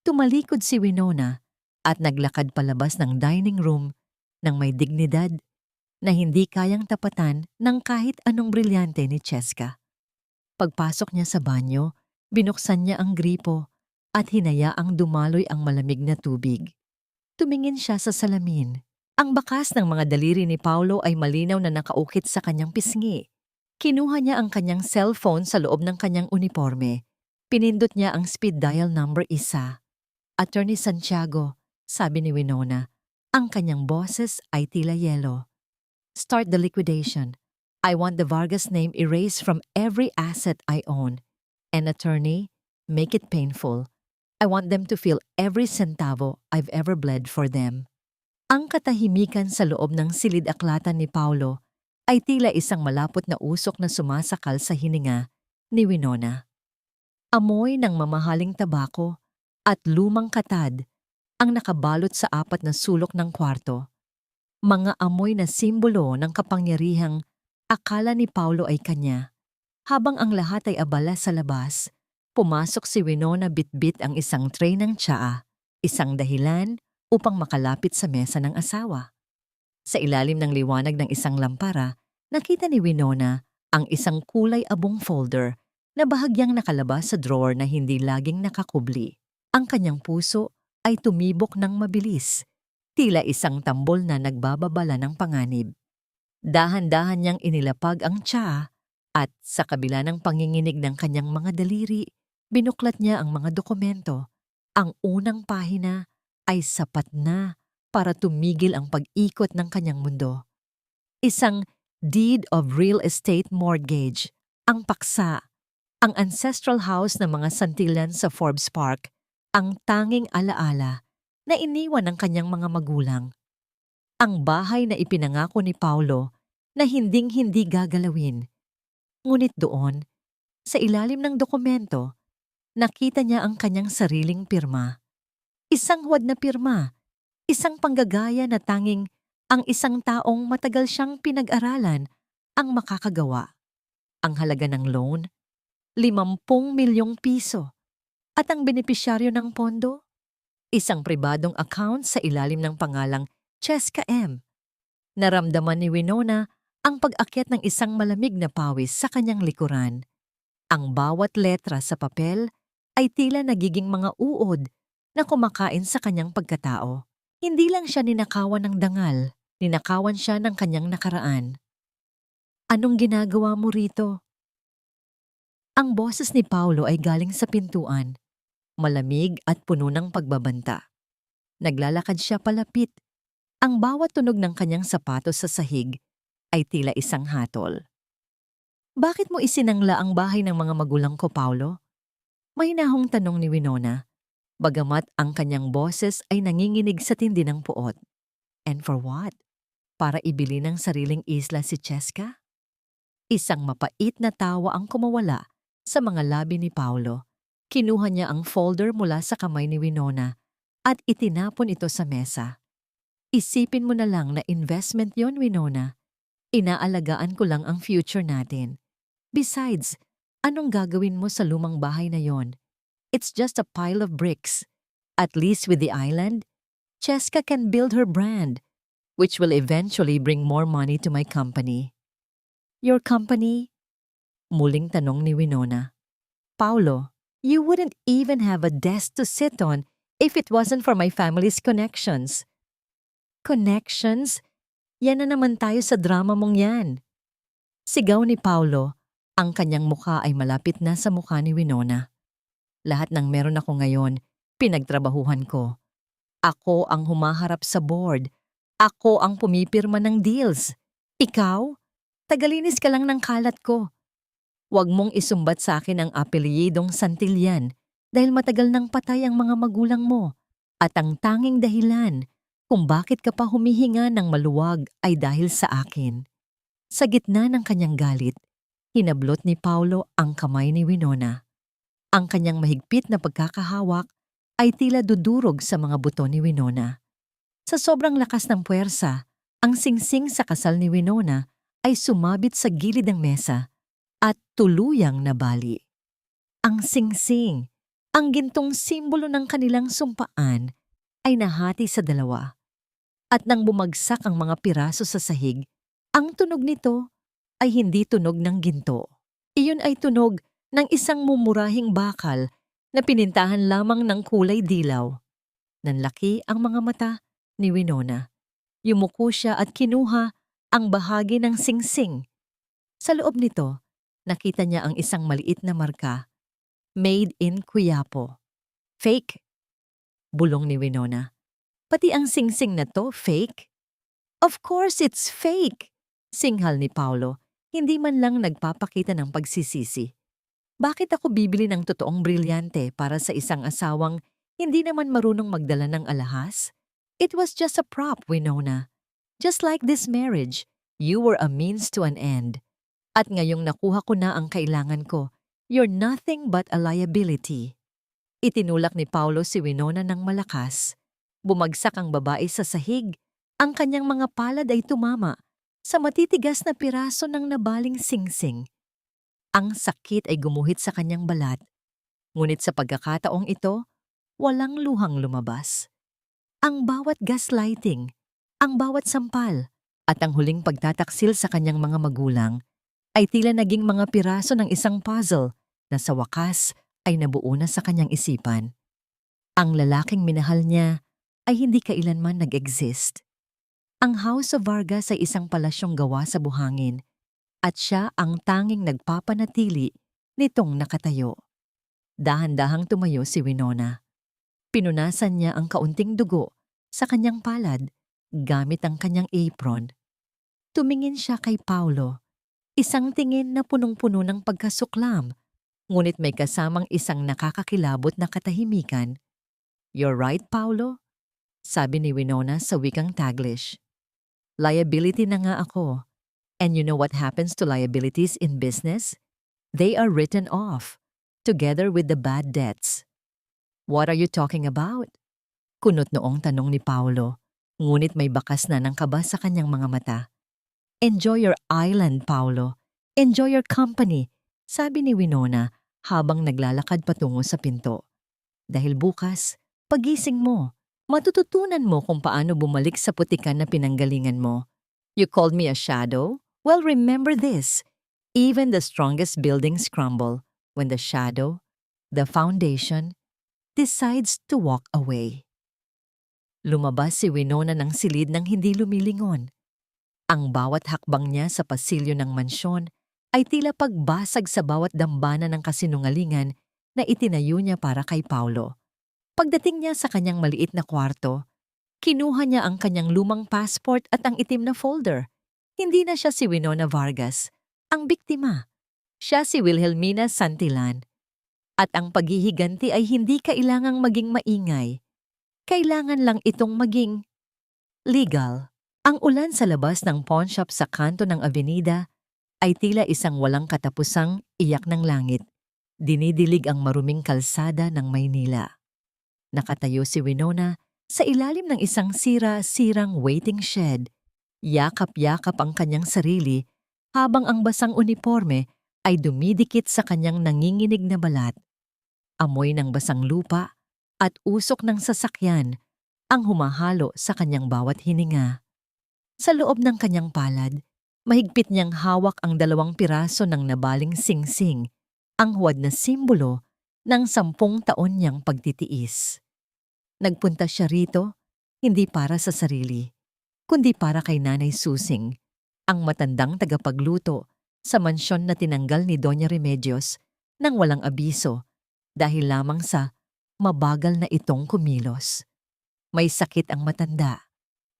Tumalikod si Winona at naglakad palabas ng dining room ng may dignidad na hindi kayang tapatan ng kahit anong brilyante ni Cheska. Pagpasok niya sa banyo, binuksan niya ang gripo at hinayaang dumaloy ang malamig na tubig. Tumingin siya sa salamin. Ang bakas ng mga daliri ni Paulo ay malinaw na nakaukit sa kanyang pisngi. Kinuha niya ang kanyang cellphone sa loob ng kanyang uniforme. Pinindot niya ang speed dial number 1. Attorney Santiago, sabi ni Winona. Ang kanyang boses ay tila yelo. Start the liquidation. I want the Vargas name erased from every asset I own. And attorney, make it painful. I want them to feel every centavo I've ever bled for them. Ang katahimikan sa loob ng silid-aklatan ni Paulo ay tila isang malapot na usok na sumasakal sa hininga ni Winona. Amoy ng mamahaling tabako at lumang katad ang nakabalot sa 4 na sulok ng kwarto. Mga amoy na simbolo ng kapangyarihang akala ni Paulo ay kanya. Habang ang lahat ay abala sa labas, Pumasok si Winona bitbit ang isang tray ng tsaa, isang dahilan upang makalapit sa mesa ng asawa. Sa ilalim ng liwanag ng isang lampara, nakita ni Winona ang isang kulay abong folder na bahagyang nakalabas sa drawer na hindi laging nakakubli. Ang kanyang puso ay tumibok ng mabilis, tila isang tambol na nagbababala ng panganib. Dahan-dahan niyang inilapag ang tsaa at sa kabila ng panginginig ng kanyang mga daliri, binuklat niya ang mga dokumento. Ang unang pahina ay sapat na para tumigil ang pag-ikot ng kanyang mundo. Isang deed of real estate mortgage, ang paksa, ang ancestral house ng mga Santillan sa Forbes Park, ang tanging alaala na iniwan ng kanyang mga magulang. Ang bahay na ipinangako ni Paulo na hinding-hindi gagalawin. Ngunit doon, sa ilalim ng dokumento, nakita niya ang kanyang sariling pirma. Isang huwad na pirma, isang panggagaya na tanging ang isang taong matagal siyang pinag-aralan ang makakagawa. Ang halaga ng loan, 50 milyong piso. At ang benepisyaryo ng pondo, isang pribadong account sa ilalim ng pangalang Cheska M. Naramdaman ni Winona ang pag-akyat ng isang malamig na pawis sa kanyang likuran. Ang bawat letra sa papel ay tila nagiging mga uod na kumakain sa kanyang pagkatao. Hindi lang siya ninakawan ng dangal, ninakawan siya ng kanyang nakaraan. Anong ginagawa mo rito? Ang boses ni Paulo ay galing sa pintuan, malamig at puno ng pagbabanta. Naglalakad siya palapit. Ang bawat tunog ng kanyang sapatos sa sahig ay tila isang hatol. Bakit mo isinangla ang bahay ng mga magulang ko, Paulo? Mahinahong tanong ni Winona, bagamat ang kanyang boses ay nanginginig sa tindi ng puot. And for what? Para ibili ng sariling isla si Cheska? Isang mapait na tawa ang kumawala sa mga labi ni Paulo. Kinuha niya ang folder mula sa kamay ni Winona at itinapon ito sa mesa. Isipin mo na lang na investment yon, Winona. Inaalagaan ko lang ang future natin. Besides, anong gagawin mo sa lumang bahay na yon? It's just a pile of bricks. At least with the island, Cheska can build her brand, which will eventually bring more money to my company. Your company? Muling tanong ni Winona. Paulo, you wouldn't even have a desk to sit on if it wasn't for my family's connections. Connections? Yan na naman tayo sa drama mong yan. Sigaw ni Paulo, ang kanyang mukha ay malapit na sa mukha ni Winona. Lahat ng meron ako ngayon, pinagtrabahuhan ko. Ako ang humaharap sa board. Ako ang pumipirma ng deals. Ikaw? Tagalinis ka lang ng kalat ko. Huwag mong isumbat sa akin ang apelyidong Santillan dahil matagal nang patay ang mga magulang mo at ang tanging dahilan kung bakit ka pa humihinga ng maluwag ay dahil sa akin. Sa gitna ng kanyang galit, hinablot ni Paulo ang kamay ni Winona. Ang kanyang mahigpit na pagkakahawak ay tila dudurog sa mga buto ni Winona. Sa sobrang lakas ng puwersa, ang singsing sa kasal ni Winona ay sumabit sa gilid ng mesa at tuluyang nabali. Ang singsing, ang gintong simbolo ng kanilang sumpaan, ay nahati sa dalawa. At nang bumagsak ang mga piraso sa sahig, ang tunog nito ay hindi tunog ng ginto. Iyon ay tunog ng isang mumurahing bakal na pinintahan lamang ng kulay dilaw. Nanlaki ang mga mata ni Winona. Yumuko siya at kinuha ang bahagi ng singsing. Sa loob nito, nakita niya ang isang maliit na marka, Made in Quiapo. Fake? Bulong ni Winona. Pati ang singsing na to, fake? Of course it's fake! Singhal ni Paulo, hindi man lang nagpapakita ng pagsisisi. Bakit ako bibili ng totoong brilyante para sa isang asawang hindi naman marunong magdala ng alahas? It was just a prop, Winona. Just like this marriage, you were a means to an end. At ngayong nakuha ko na ang kailangan ko, you're nothing but a liability. Itinulak ni Paulo si Winona ng malakas. Bumagsak ang babae sa sahig. Ang kanyang mga palad ay tumama sa matitigas na piraso ng nabaling singsing. Ang sakit ay gumuhit sa kanyang balat. Ngunit sa pagkakataong ito, walang luhang lumabas. Ang bawat gaslighting, ang bawat sampal, at ang huling pagtataksil sa kanyang mga magulang ay tila naging mga piraso ng isang puzzle na sa wakas ay nabuo na sa kanyang isipan. Ang lalaking minahal niya ay hindi kailanman nag-exist. Ang House of Vargas ay isang palasyong gawa sa buhangin at siya ang tanging nagpapanatili nitong nakatayo. Dahan-dahang tumayo si Winona. Pinunasan niya ang kaunting dugo sa kanyang palad gamit ang kanyang apron. Tumingin siya kay Paulo, isang tingin na punong-puno ng pagkasuklam, ngunit may kasamang isang nakakakilabot na katahimikan. "You're right, Paulo," sabi ni Winona sa wikang Taglish. "Liability na nga ako. And you know what happens to liabilities in business? They are written off, together with the bad debts." "What are you talking about?" Kunot noong tanong ni Paulo, ngunit may bakas na ng kaba sa kanyang mga mata. "Enjoy your island, Paulo. Enjoy your company," sabi ni Winona habang naglalakad patungo sa pinto. "Dahil bukas, pagising mo, matututunan mo kung paano bumalik sa putikan na pinanggalingan mo. You called me a shadow? Well, remember this. Even the strongest buildings crumble when the shadow, the foundation, decides to walk away." Lumabas si Winona ng silid ng hindi lumilingon. Ang bawat hakbang niya sa pasilyo ng mansyon ay tila pagbasag sa bawat dambana ng kasinungalingan na itinayo niya para kay Paulo. Pagdating niya sa kanyang maliit na kwarto, kinuha niya ang kanyang lumang passport at ang itim na folder. Hindi na siya si Winona Vargas, ang biktima. Siya si Wilhelmina Santillan. At ang paghihiganti ay hindi kailangang maging maingay. Kailangan lang itong maging legal. Ang ulan sa labas ng pawnshop sa kanto ng avenida ay tila isang walang katapusang iyak ng langit. Dinidilig ang maruming kalsada ng Maynila. Nakatayo si Winona sa ilalim ng isang sira-sirang waiting shed. Yakap-yakap ang kanyang sarili habang ang basang uniforme ay dumidikit sa kanyang nanginginig na balat. Amoy ng basang lupa at usok ng sasakyan ang humahalo sa kanyang bawat hininga. Sa loob ng kanyang palad, mahigpit niyang hawak ang 2 piraso ng nabaling singsing, ang huwad na simbolo ng 10 taon niyang pagtitiis. Nagpunta siya rito, hindi para sa sarili, kundi para kay Nanay Susing, ang matandang tagapagluto sa mansyon na tinanggal ni Doña Remedios nang walang abiso dahil lamang sa mabagal na itong kumilos. May sakit ang matanda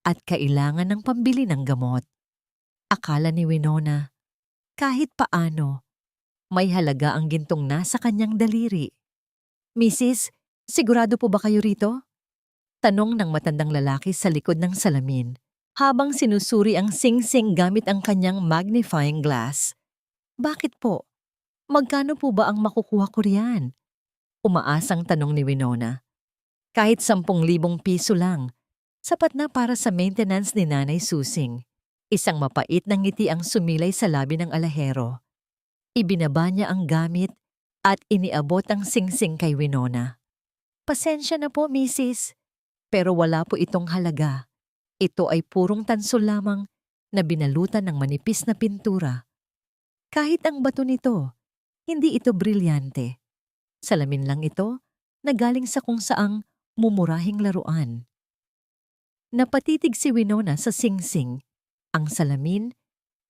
at kailangan ng pambili ng gamot. Akala ni Winona, kahit paano, may halaga ang gintong nasa kanyang daliri. "Mrs., sigurado po ba kayo rito?" Tanong ng matandang lalaki sa likod ng salamin, habang sinusuri ang singsing gamit ang kanyang magnifying glass. "Bakit po? Magkano po ba ang makukuha ko riyan?" Umaasang tanong ni Winona. "Kahit 10,000 piso lang, sapat na para sa maintenance ni Nanay Susing." Isang mapait na ngiti ang sumilay sa labi ng alahero. Ibinaba niya ang gamit at iniabot ang singsing kay Winona. "Pasensya na po, Mrs. Pero wala po itong halaga. Ito ay purong tansol lamang na binalutan ng manipis na pintura. Kahit ang bato nito, hindi ito brilyante. Salamin lang ito na galing sa kung saang mumurahing laruan." Napatitig si Winona sa singsing. Ang salamin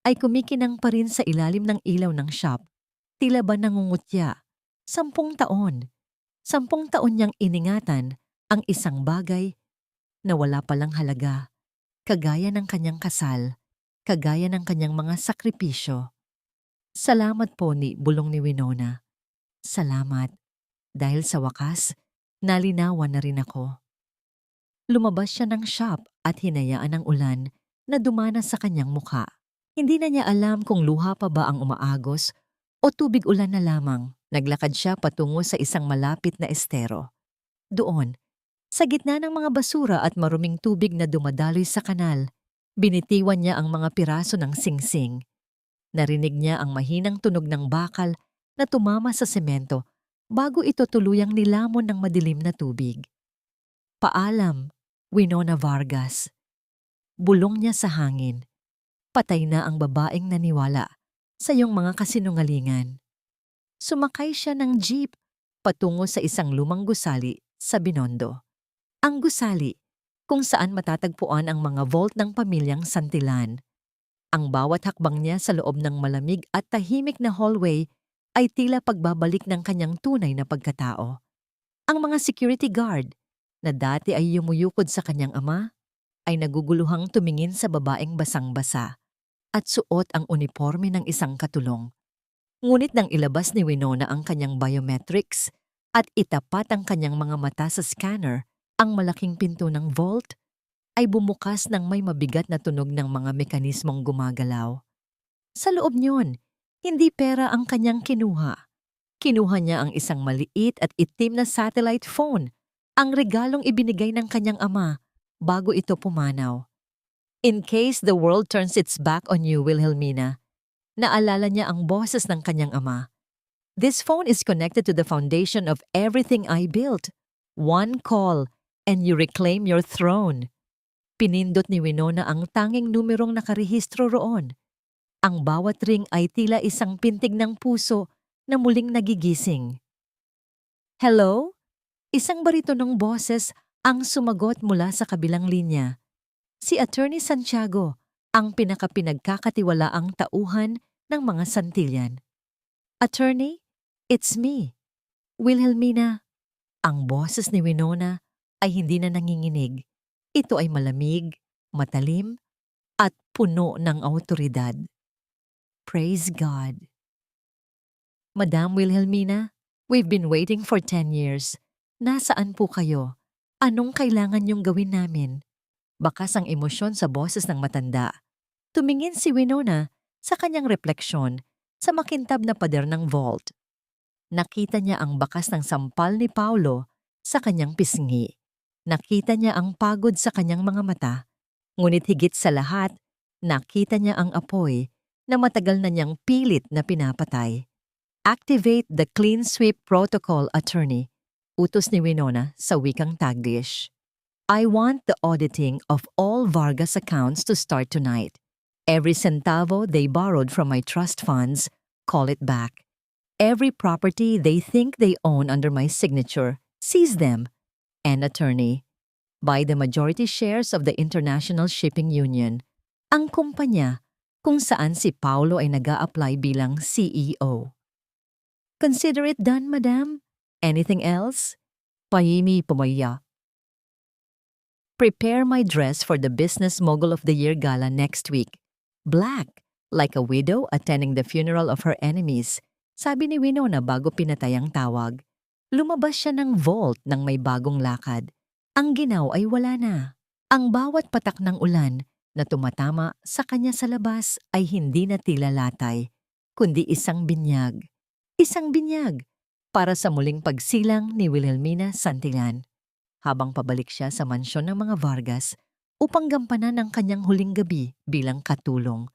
ay kumikinang pa rin sa ilalim ng ilaw ng shop. Tila ba nangungutya? 10 taon. 10 taon niyang iningatan ang isang bagay na wala palang halaga, kagaya ng kanyang kasal, kagaya ng kanyang mga sakripisyo. "Salamat po," bulong ni Winona. "Salamat. Dahil sa wakas, nalinawan na rin ako." Lumabas siya ng shop at hinayaan ang ulan na dumana sa kanyang mukha. Hindi na niya alam kung luha pa ba ang umaagos o tubig ulan na lamang. Naglakad siya patungo sa isang malapit na estero. Doon, sa gitna ng mga basura at maruming tubig na dumadaloy sa kanal, binitiwan niya ang mga piraso ng singsing. Narinig niya ang mahinang tunog ng bakal na tumama sa semento bago ito tuluyang nilamon ng madilim na tubig. Paalam, Winona Vargas. Bulong niya sa hangin. Patay na ang babaeng naniwala sa iyong mga kasinungalingan. Sumakay siya ng jeep patungo sa isang lumang gusali sa Binondo. Ang gusali kung saan matatagpuan ang mga vault ng pamilyang Santillan. Ang bawat hakbang niya sa loob ng malamig at tahimik na hallway ay tila pagbabalik ng kanyang tunay na pagkatao. Ang mga security guard na dati ay yumuyukod sa kanyang ama ay naguguluhang tumingin sa babaeng basang-basa at suot ang uniforme ng isang katulong. Ngunit nang ilabas ni Winona ang kanyang biometrics at itapat ang kanyang mga mata sa scanner, ang malaking pinto ng vault ay bumukas ng may mabigat na tunog ng mga mekanismong gumagalaw. Sa loob niyon, hindi pera ang kanyang kinuha. Kinuha niya ang isang maliit at itim na satellite phone, ang regalong ibinigay ng kanyang ama bago ito pumanaw. In case the world turns its back on you, Wilhelmina, naalala niya ang boses ng kanyang ama. This phone is connected to the foundation of everything I built. One call, and you reclaim your throne. Pinindot ni Winona ang tanging numerong nakarehistro roon. Ang bawat ring ay tila isang pintig ng puso na muling nagigising. Hello? Isang baritonong boses ang sumagot mula sa kabilang linya. Si Attorney Santiago, ang pinakapinagkakatiwalaang tauhan ng mga Santillan. Attorney, it's me. Wilhelmina. Ang boses ni Winona ay hindi na nanginginig. Ito ay malamig, matalim, at puno ng awtoridad. Praise God. Madam Wilhelmina, we've been waiting for 10 years. Nasaan po kayo? Anong kailangan niyong gawin namin? Bakas ang emosyon sa boses ng matanda. Tumingin si Winona sa kanyang refleksyon sa makintab na pader ng vault. Nakita niya ang bakas ng sampal ni Paulo sa kanyang pisngi. Nakita niya ang pagod sa kanyang mga mata. Ngunit higit sa lahat, nakita niya ang apoy na matagal na niyang pilit na pinapatay. Activate the clean sweep protocol, Attorney. Utos ni Winona sa wikang Taglish. I want the auditing of all Vargas accounts to start tonight. Every centavo they borrowed from my trust funds, call it back. Every property they think they own under my signature, seize them. And Attorney, buy the majority shares of the International Shipping Union, ang kumpanya kung saan si Paulo ay nag-a-apply bilang CEO. Consider it done, Madam. Anything else? Pahimi pumaya. Prepare my dress for the Business Mogul of the Year Gala next week. Black, like a widow attending the funeral of her enemies, sabi ni Winona bago pinatay ang tawag. Lumabas siya ng vault nang may bagong lakad. Ang ginaw ay wala na. Ang bawat patak ng ulan na tumatama sa kanya sa labas ay hindi na tila latay, kundi isang binyag. Isang binyag para sa muling pagsilang ni Wilhelmina Santillan. Habang pabalik siya sa mansyon ng mga Vargas upang gampanan ang kanyang huling gabi bilang katulong.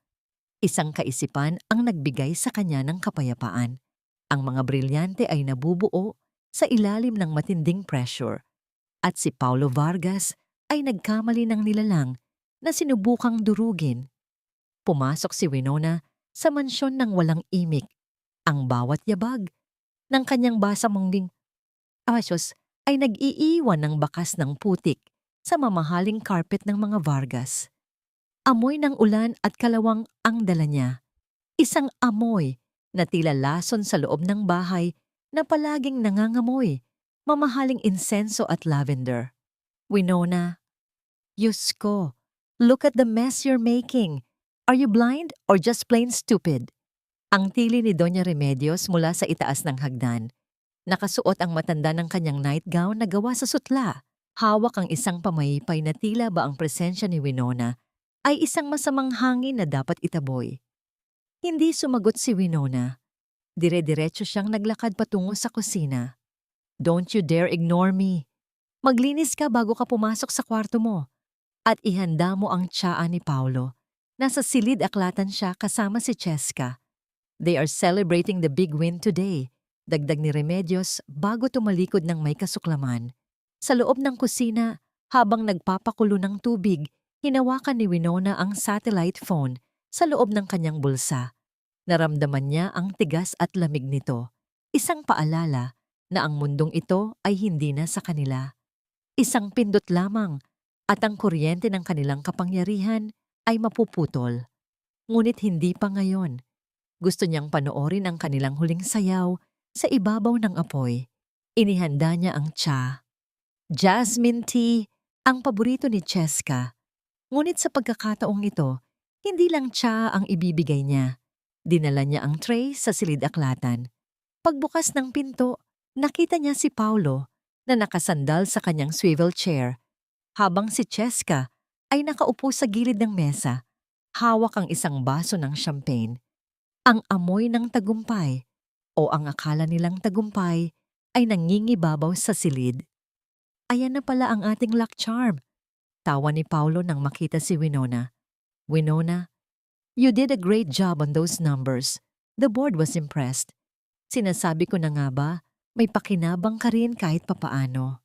Isang kaisipan ang nagbigay sa kanya ng kapayapaan. Ang mga brilyante ay nabubuo sa ilalim ng matinding pressure. At si Paulo Vargas ay nagkamali ng nilalang na sinubukang durugin. Pumasok si Winona sa mansyon ng walang imik. Ang bawat yabag ng kanyang basamongling asyos ay nag-iiwan ng bakas ng putik sa mamahaling carpet ng mga Vargas. Amoy ng ulan at kalawang ang dala niya. Isang amoy na tila lason sa loob ng bahay na palaging nangangamoy, mamahaling insenso at lavender. Winona, Diyos ko, look at the mess you're making. Are you blind or just plain stupid? Ang tili ni Doña Remedios mula sa itaas ng hagdan. Nakasuot ang matanda ng kanyang nightgown na gawa sa sutla. Hawak ang isang pamaypay na tila ba ang presensya ni Winona ay isang masamang hangin na dapat itaboy. Hindi sumagot si Winona. Dire-diretso siyang naglakad patungo sa kusina. Don't you dare ignore me. Maglinis ka bago ka pumasok sa kwarto mo. At ihanda mo ang tsaa ni Paulo. Nasa silid aklatan siya kasama si Cheska. They are celebrating the big win today. Dagdag ni Remedios bago tumalikod ng may kasuklaman. Sa loob ng kusina, habang nagpapakulo ng tubig, hinawakan ni Winona ang satellite phone sa loob ng kanyang bulsa. Naramdaman niya ang tigas at lamig nito. Isang paalala na ang mundong ito ay hindi na sa kanila. Isang pindot lamang at ang kuryente ng kanilang kapangyarihan ay mapuputol. Ngunit hindi pa ngayon. Gusto niyang panoorin ang kanilang huling sayaw sa ibabaw ng apoy. Inihanda niya ang tsa. Jasmine tea, ang paborito ni Cheska. Ngunit sa pagkakataong ito, hindi lang tsa ang ibibigay niya. Dinala niya ang tray sa silid-aklatan. Pagbukas ng pinto, nakita niya si Paulo na nakasandal sa kanyang swivel chair, habang si Cheska ay nakaupo sa gilid ng mesa, hawak ang isang baso ng champagne. Ang amoy ng tagumpay o ang akala nilang tagumpay ay nangingibabaw sa silid. Ayan na pala ang ating luck charm. Tawa ni Paulo nang makita si Winona. Winona, you did a great job on those numbers. The board was impressed. Sinasabi ko na nga ba, may pakinabang ka rin kahit papaano.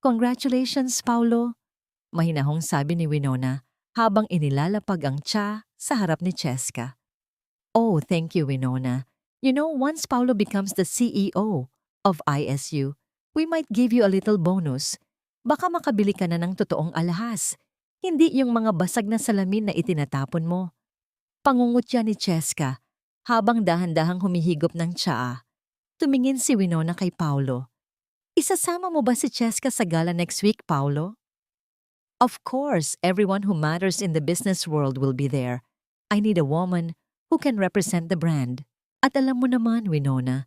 Congratulations, Paulo. Mahinahong sabi ni Winona habang inilalapag ang tsa sa harap ni Cheska. Oh, thank you, Winona. You know, once Paulo becomes the CEO of ISU, we might give you a little bonus. Baka makabili ka na ng totoong alahas, hindi yung mga basag na salamin na itinatapon mo. Pangungutya ni Cheska habang dahan-dahang humihigop ng tsaa. Tumingin si Winona kay Paulo. Isasama mo ba si Cheska sa gala next week, Paulo? Of course, everyone who matters in the business world will be there. I need a woman who can represent the brand. At alam mo naman, Winona,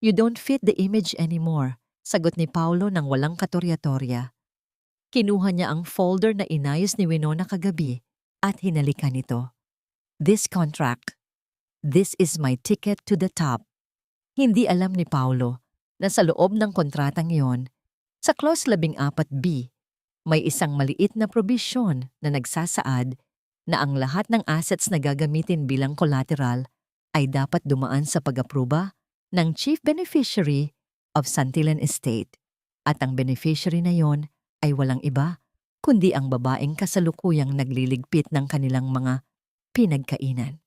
you don't fit the image anymore, sagot ni Paulo nang walang katorya-torya. Kinuha niya ang folder na inayos ni Winona kagabi at hinalikan ito. This contract. This is my ticket to the top. Hindi alam ni Paulo na sa loob ng kontratang iyon, sa Clause 14B, may isang maliit na probisyon na nagsasaad na ang lahat ng assets na gagamitin bilang collateral ay dapat dumaan sa pag-aproba ng Chief Beneficiary of Santillan Estate. At ang beneficiary na yon ay walang iba kundi ang babaeng kasalukuyang nagliligpit ng kanilang mga pinagkainan.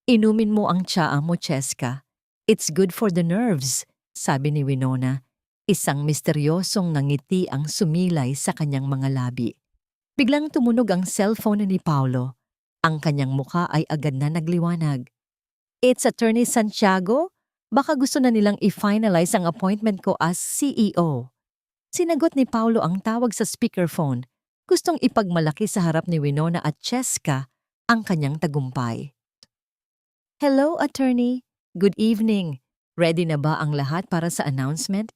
Inumin mo ang tsaa mo, Cheska. It's good for the nerves, sabi ni Winona. Isang misteryosong ngiti ang sumilay sa kanyang mga labi. Biglang tumunog ang cellphone ni Paulo. Ang kanyang muka ay agad na nagliwanag. It's Attorney Santiago. Baka gusto na nilang i-finalize ang appointment ko as CEO. Sinagot ni Paulo ang tawag sa speakerphone. Gustong ipagmalaki sa harap ni Winona at Cheska ang kanyang tagumpay. Hello, Attorney. Good evening. Ready na ba ang lahat para sa announcement?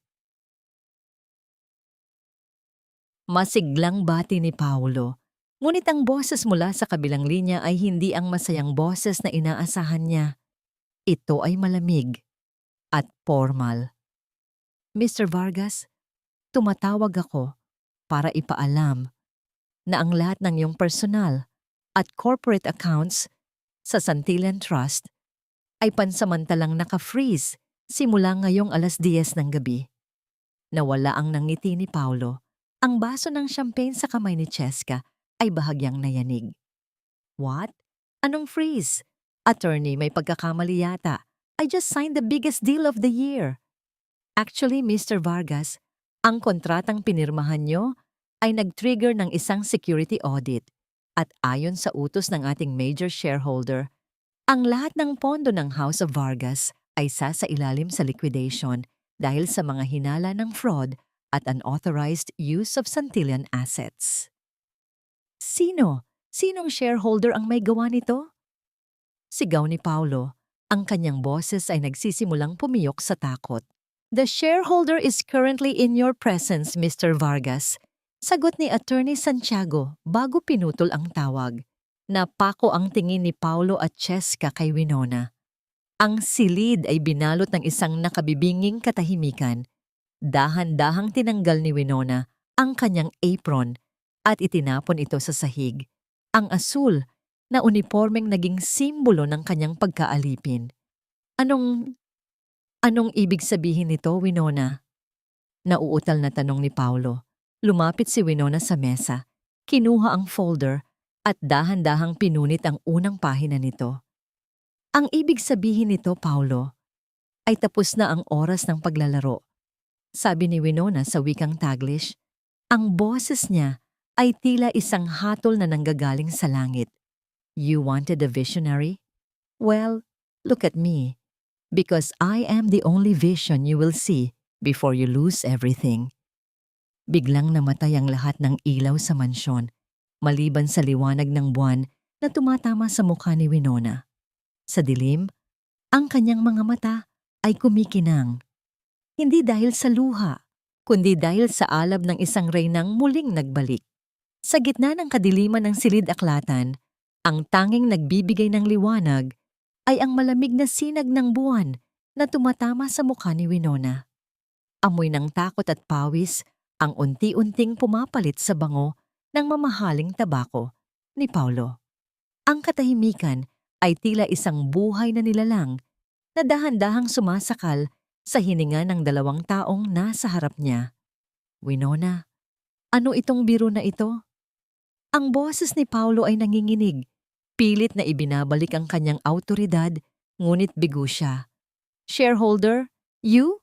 Masiglang bati ni Paulo. Ngunit ang boses mula sa kabilang linya ay hindi ang masayang boses na inaasahan niya. Ito ay malamig at formal. Mr. Vargas, tumatawag ako para ipaalam na ang lahat ng iyong personal at corporate accounts sa Santillan Trust ay pansamantalang naka-freeze simula ngayong 10:00 ng gabi. Nawala ang nangiti ni Paulo. Ang baso ng champagne sa kamay ni Cheska ay bahagyang nayanig. What? Anong freeze? Attorney, may pagkakamali yata. I just signed the biggest deal of the year. Actually, Mr. Vargas, ang kontratang pinirmahan nyo ay nag-trigger ng isang security audit. At ayon sa utos ng ating major shareholder, ang lahat ng pondo ng House of Vargas ay sasailalim sa liquidation dahil sa mga hinala ng fraud at unauthorized use of Santillan assets. Sino? Sinong shareholder ang may gawa nito? Sigaw ni Paulo. Ang kanyang boses ay nagsisimulang pumiyok sa takot. The shareholder is currently in your presence, Mr. Vargas. Sagot ni Attorney Santiago bago pinutol ang tawag. Napako ang tingin ni Paulo at Cheska kay Winona. Ang silid ay binalot ng isang nakabibinging katahimikan. Dahan-dahang tinanggal ni Winona ang kanyang apron at itinapon ito sa sahig. Ang asul na unipormeng naging simbolo ng kanyang pagkaalipin. Anong Anong ibig sabihin nito, Winona? Nauutal na tanong ni Paulo. Lumapit si Winona sa mesa, kinuha ang folder at dahan-dahang pinunit ang unang pahina nito. Ang ibig sabihin nito, Paulo, ay tapos na ang oras ng paglalaro. Sabi ni Winona sa wikang Taglish, ang boses niya ay tila isang hatol na nanggagaling sa langit. You wanted a visionary? Well, look at me. Because I am the only vision you will see before you lose everything. Biglang namatay ang lahat ng ilaw sa mansyon, maliban sa liwanag ng buwan na tumatama sa mukha ni Winona. Sa dilim, ang kanyang mga mata ay kumikinang. Hindi dahil sa luha, kundi dahil sa alab ng isang reynang muling nagbalik. Sa gitna ng kadiliman ng silid-aklatan, ang tanging nagbibigay ng liwanag ay ang malamig na sinag ng buwan na tumatama sa mukha ni Winona. Amoy ng takot at pawis ang unti-unting pumapalit sa bango ng mamahaling tabako ni Paulo. Ang katahimikan ay tila isang buhay na nilalang na dahan-dahang sumasakal sa hininga ng dalawang taong nasa harap niya. Winona, ano itong biro na ito? Ang boses ni Paulo ay nanginginig. Pilit na ibinabalik ang kanyang awtoridad, ngunit bigo siya. Shareholder, you?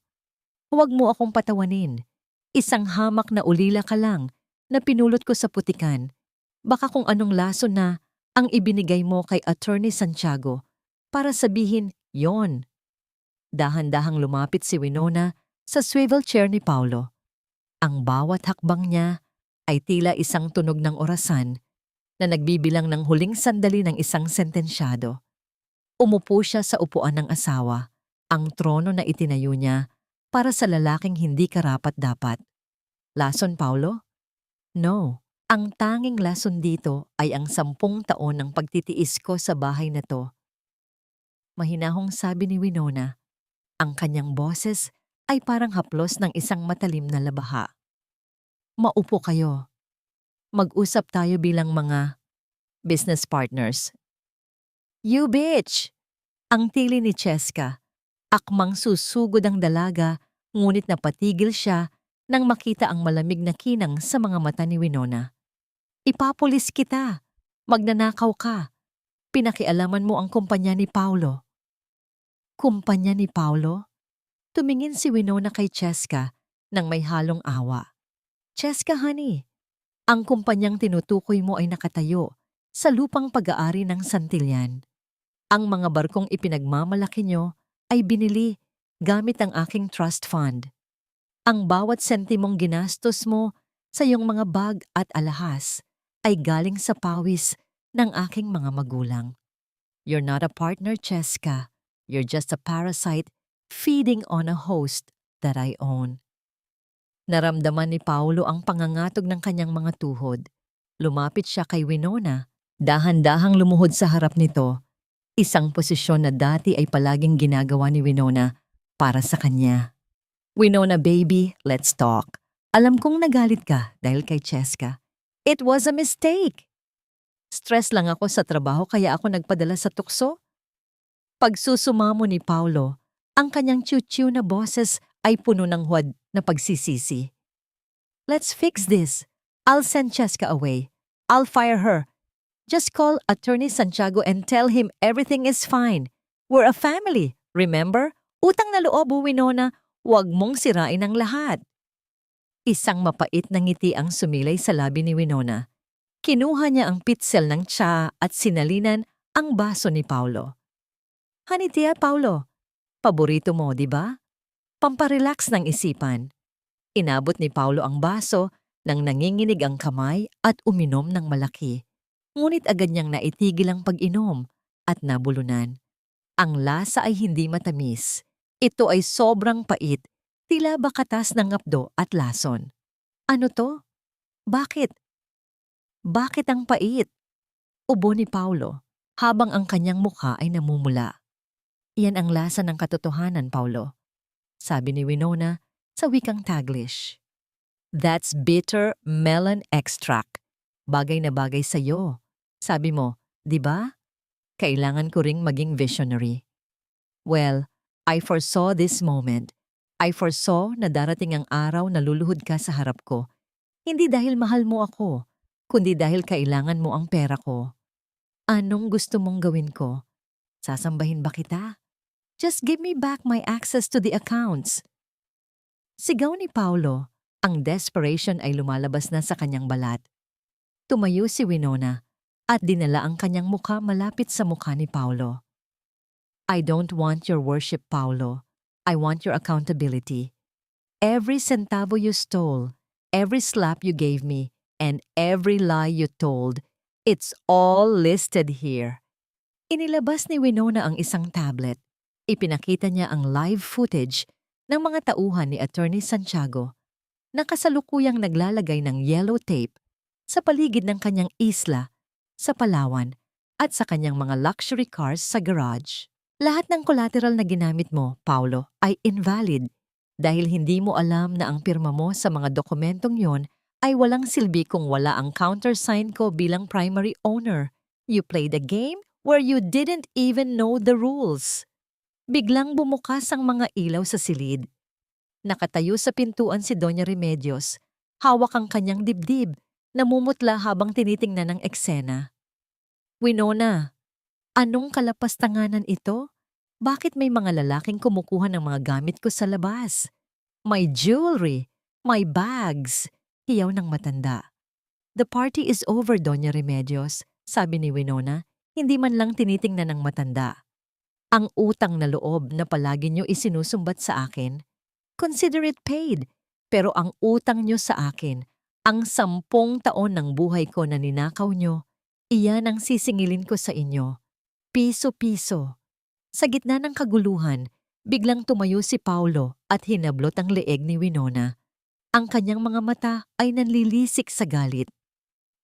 Huwag mo akong patawanin. Isang hamak na ulila ka lang na pinulot ko sa putikan. Baka kung anong lason na ang ibinigay mo kay Attorney Santiago para sabihin, yon. Dahan-dahang lumapit si Winona sa swivel chair ni Paulo. Ang bawat hakbang niya ay tila isang tunog ng orasan na nagbibilang ng huling sandali ng isang sentensyado. Umupo siya sa upuan ng asawa, ang trono na itinayo niya para sa lalaking hindi karapat-dapat. Lason, Paulo? No. Ang tanging lason dito ay ang 10 taon ng pagtitiis ko sa bahay na to. Mahinahong sabi ni Winona. Ang kanyang boses ay parang haplos ng isang matalim na labaha. Maupo kayo. Mag-usap tayo bilang mga business partners. You bitch! Ang tili ni Cheska. Akmang susugod ang dalaga, ngunit napatigil siya nang makita ang malamig na kinang sa mga mata ni Winona. Ipapulis kita. Magnanakaw ka. Pinakialaman mo ang kumpanya ni Paulo. Kumpanya ni Paulo? Tumingin si Winona kay Cheska nang may halong awa. Cheska, honey, ang kumpanyang tinutukoy mo ay nakatayo sa lupang pag-aari ng Santillan. Ang mga barkong ipinagmamalaki nyo ay binili gamit ang aking trust fund. Ang bawat sentimong ginastos mo sa iyong mga bag at alahas ay galing sa pawis ng aking mga magulang. You're not a partner, Cheska. You're just a parasite feeding on a host that I own. Naramdaman ni Paulo ang pangangatog ng kanyang mga tuhod. Lumapit siya kay Winona. Dahan-dahang lumuhod sa harap nito, isang posisyon na dati ay palaging ginagawa ni Winona para sa kanya. Winona baby, let's talk. Alam kong nagalit ka dahil kay Cheska. It was a mistake. Stress lang ako sa trabaho kaya ako nagpadala sa tukso. Pagsusumamo ni Paulo, ang kanyang chiu-chiu na boses ay puno ng huwad na pagsisisi. Let's fix this. I'll send Cheska away. I'll fire her. Just call Attorney Santiago and tell him everything is fine. We're a family, remember? Utang na loob, Winona, huwag mong sirain ang lahat. Isang mapait na ngiti ang sumilay sa labi ni Winona. Kinuha niya ang pitsel ng tsa at sinalinan ang baso ni Paulo. Honey tia, Paulo, paborito mo, di ba? Pamparelax ng isipan. Inabot ni Paulo ang baso nang nanginginig ang kamay at uminom ng malaki. Ngunit agad niyang naitigil ang pag-inom at nabulunan. Ang lasa ay hindi matamis. Ito ay sobrang pait, tila bakatas ng ngapdo at lason. Ano to? Bakit? Bakit ang pait? Ubo ni Paulo habang ang kanyang mukha ay namumula. Iyan ang lasa ng katotohanan, Paulo. Sabi ni Winona sa wikang Taglish. That's bitter melon extract. Bagay na bagay sa'yo. Sabi mo, di ba? Kailangan ko ring maging visionary. Well, I foresaw this moment. I foresaw na darating ang araw na luluhod ka sa harap ko. Hindi dahil mahal mo ako, kundi dahil kailangan mo ang pera ko. Anong gusto mong gawin ko? Sasambahin ba kita? Just give me back my access to the accounts. Sigaw ni Paulo, ang desperation ay lumalabas na sa kanyang balat. Tumayo si Winona at dinala ang kanyang mukha malapit sa mukha ni Paulo. I don't want your worship, Paulo. I want your accountability. Every centavo you stole, every slap you gave me, and every lie you told, it's all listed here. Inilabas ni Winona ang isang tablet. Ipinakita niya ang live footage ng mga tauhan ni Attorney Santiago na kasalukuyang naglalagay ng yellow tape sa paligid ng kanyang isla sa Palawan at sa kanyang mga luxury cars sa garage. Lahat ng collateral na ginamit mo, Paulo, ay invalid dahil hindi mo alam na ang pirma mo sa mga dokumentong yon ay walang silbi kung wala ang countersign ko bilang primary owner. You played a game where you didn't even know the rules. Biglang bumukas ang mga ilaw sa silid. Nakatayo sa pintuan si Doña Remedios, hawak ang kanyang dibdib, namumutla habang tinitingnan ang eksena. Winona, anong kalapastanganan ito? Bakit may mga lalaking kumukuha ng mga gamit ko sa labas? My jewelry, my bags, hiyaw ng matanda. The party is over, Doña Remedios, sabi ni Winona, hindi man lang tinitingnan ng matanda. Ang utang na loob na palagi nyo isinusumbat sa akin, consider it paid. Pero ang utang nyo sa akin, ang 10 taon ng buhay ko na ninakaw nyo, iyan ang sisingilin ko sa inyo. Piso-piso. Sa gitna ng kaguluhan, biglang tumayo si Paulo at hinablot ang leeg ni Winona. Ang kanyang mga mata ay nanlilisik sa galit.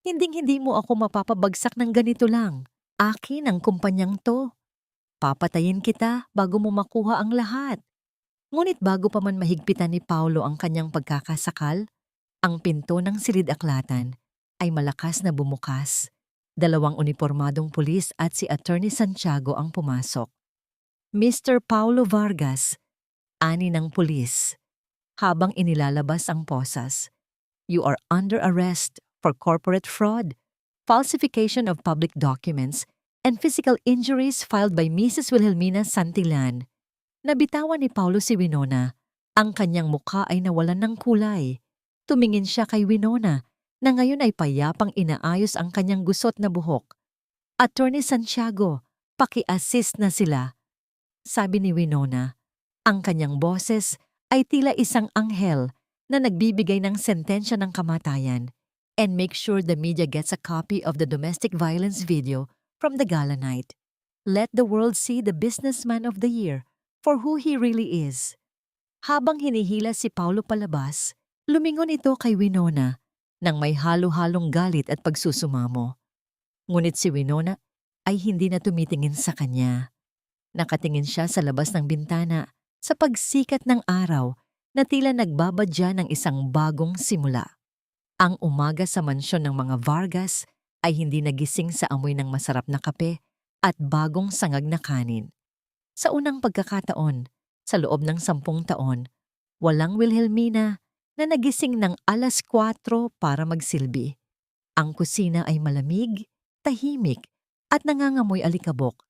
Hinding-hindi mo ako mapapabagsak ng ganito lang. Akin ang kumpanyang to. Papatayin kita bago mo makuha ang lahat. Ngunit bago pa man mahigpitan ni Paulo ang kanyang pagkakasakal, ang pinto ng silid-aklatan ay malakas na bumukas. 2 unipormadong pulis at si Attorney Santiago ang pumasok. Mr. Paulo Vargas, 6 ng pulis. Habang inilalabas ang posas, you are under arrest for corporate fraud, falsification of public documents, and physical injuries filed by Mrs. Wilhelmina Santillan. Nabitawan ni Paulo si Winona. Ang kanyang mukha ay nawalan ng kulay. Tumingin siya kay Winona na ngayon ay payapang inaayos ang kanyang gusot na buhok. Attorney Santiago, paki-assist na sila. Sabi ni Winona, ang kanyang boses ay tila isang anghel na nagbibigay ng sentensya ng kamatayan. And make sure the media gets a copy of the domestic violence video from the gala night. Let the world see the businessman of the year for who he really is. Habang hinihila si Paulo palabas, lumingon ito kay Winona nang may halo-halong galit at pagsusumamo. Ngunit si Winona ay hindi na tumitingin sa kanya. Nakatingin siya sa labas ng bintana sa pagsikat ng araw na tila nagbabadya ng isang bagong simula. Ang umaga sa mansyon ng mga Vargas ay hindi nagising sa amoy ng masarap na kape at bagong sangag na kanin. Sa unang pagkakataon, sa loob ng 10 taon, walang Wilhelmina na nagising ng 4:00 para magsilbi. Ang kusina ay malamig, tahimik, at nangangamoy alikabok.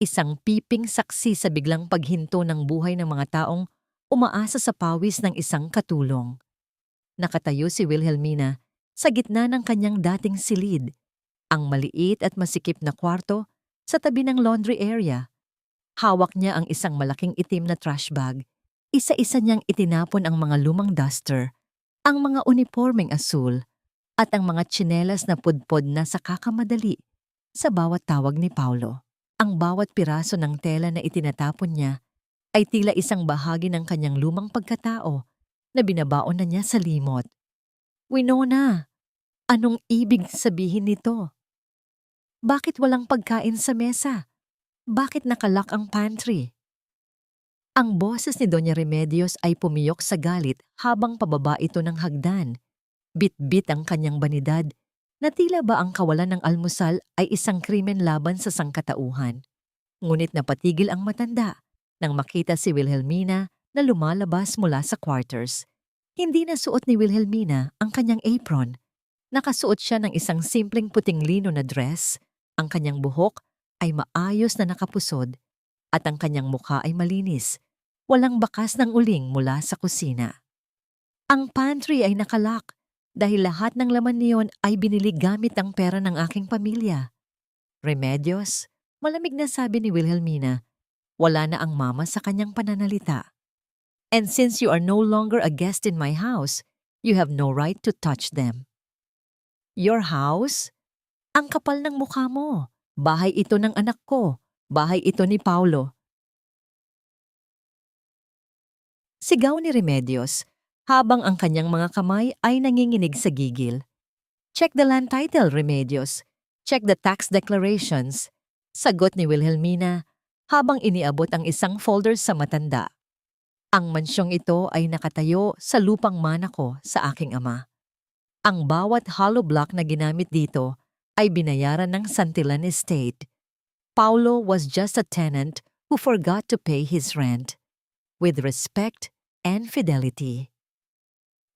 Isang piping saksi sa biglang paghinto ng buhay ng mga taong umaasa sa pawis ng isang katulong. Nakatayo si Wilhelmina sa gitna ng kanyang dating silid, ang maliit at masikip na kwarto sa tabi ng laundry area. Hawak niya ang isang malaking itim na trash bag. Isa-isa niyang itinapon ang mga lumang duster, ang mga unipormeng asul, at ang mga tsinelas na pudpod na sa kakamadali sa bawat tawag ni Paulo. Ang bawat piraso ng tela na itinatapon niya ay tila isang bahagi ng kanyang lumang pagkatao na binabaon na niya sa limot. Winona, anong ibig sabihin nito? Bakit walang pagkain sa mesa? Bakit nakalock ang pantry? Ang boses ni Doña Remedios ay pumiyok sa galit habang pababa ito ng hagdan. Bit-bit ang kanyang banidad na tila ba ang kawalan ng almusal ay isang krimen laban sa sangkatauhan. Ngunit napatigil ang matanda nang makita si Wilhelmina na lumalabas mula sa quarters. Hindi na suot ni Wilhelmina ang kanyang apron. Nakasuot siya ng isang simpleng puting lino na dress, ang kanyang buhok ay maayos na nakapusod at ang kanyang mukha ay malinis, walang bakas ng uling mula sa kusina. Ang pantry ay nakalock dahil lahat ng laman niyon ay binili gamit ang pera ng aking pamilya. Remedios, malamig na sabi ni Wilhelmina, wala na ang mama sa kanyang pananalita. And since you are no longer a guest in my house, you have no right to touch them. Your house? Ang kapal ng mukha mo. Bahay ito ng anak ko. Bahay ito ni Paulo. Sigaw ni Remedios habang ang kanyang mga kamay ay nanginginig sa gigil. Check the land title, Remedios. Check the tax declarations. Sagot ni Wilhelmina habang iniabot ang isang folder sa matanda. Ang mansyong ito ay nakatayo sa lupang mana ko sa aking ama. Ang bawat hollow block na ginamit dito ay binayaran ng Santillan Estate. Paulo was just a tenant who forgot to pay his rent. With respect and fidelity.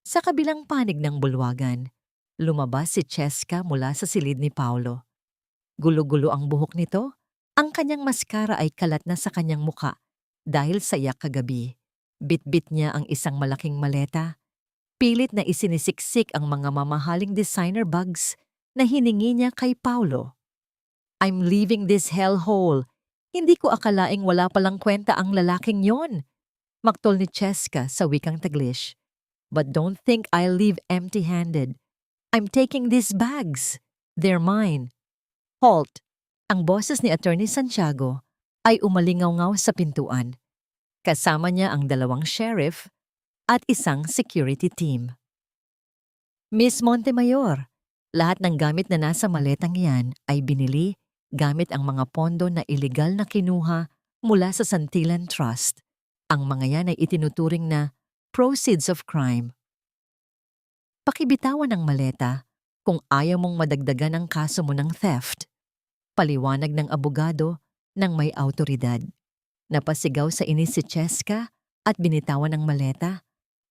Sa kabilang panig ng bulwagan, lumabas si Cheska mula sa silid ni Paulo. Gulo-gulo ang buhok nito, ang kanyang maskara ay kalat na sa kanyang muka dahil sa iyak kagabi. Bit-bit niya ang isang malaking maleta. Pilit na isinisiksik ang mga mamahaling designer bags na hiningi niya kay Paulo. I'm leaving this hellhole. Hindi ko akalaing wala palang kwenta ang lalaking yon. Maktol ni Cheska sa wikang Taglish. But don't think I'll leave empty-handed. I'm taking these bags. They're mine. Halt! Ang boses ni Attorney Santiago ay umalingaw-ngaw sa pintuan. Kasama niya ang 2 sheriff at isang security team. Miss Montemayor, lahat ng gamit na nasa maletang yan ay binili gamit ang mga pondo na iligal na kinuha mula sa Santillan Trust. Ang mga yan ay itinuturing na proceeds of crime. Pakibitawan ang maleta kung ayaw mong madagdagan ang kaso mo ng theft. Paliwanag ng abogado ng may autoridad. Napasigaw sa inis si Cheska at binitawan ang maleta.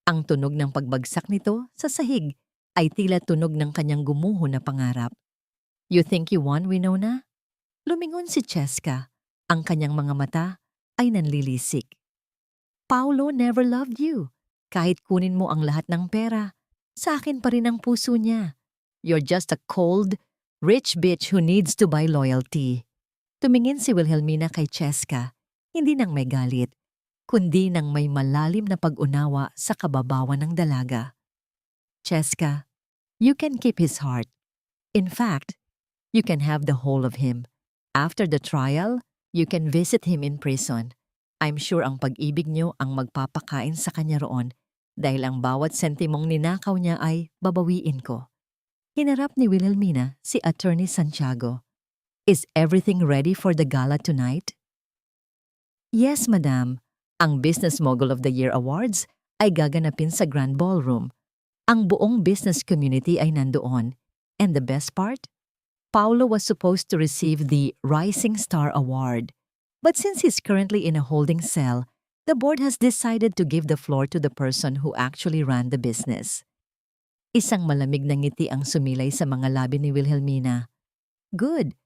Ang tunog ng pagbagsak nito sa sahig ay tila tunog ng kanyang gumuho na pangarap. You think you won, Winona? Lumingon si Cheska. Ang kanyang mga mata ay nanlilisik. Paulo never loved you. Kahit kunin mo ang lahat ng pera, sa akin pa rin ang puso niya. You're just a cold, rich bitch who needs to buy loyalty. Tumingin si Wilhelmina kay Cheska. Hindi nang may galit, kundi nang may malalim na pag-unawa sa kababawan ng dalaga. Cheska, you can keep his heart. In fact, you can have the whole of him. After the trial, you can visit him in prison. I'm sure ang pag-ibig niyo ang magpapakain sa kanya roon dahil ang bawat sentimong ninakaw niya ay babawiin ko. Hinarap ni Wilhelmina si Attorney Santiago. Is everything ready for the gala tonight? Yes, madam. Ang Business Mogul of the Year Awards ay gaganapin sa Grand Ballroom. Ang buong business community ay nandoon. And the best part? Paulo was supposed to receive the Rising Star Award. But since he's currently in a holding cell, the board has decided to give the floor to the person who actually ran the business. Isang malamig na ngiti ang sumilay sa mga labi ni Wilhelmina. Good.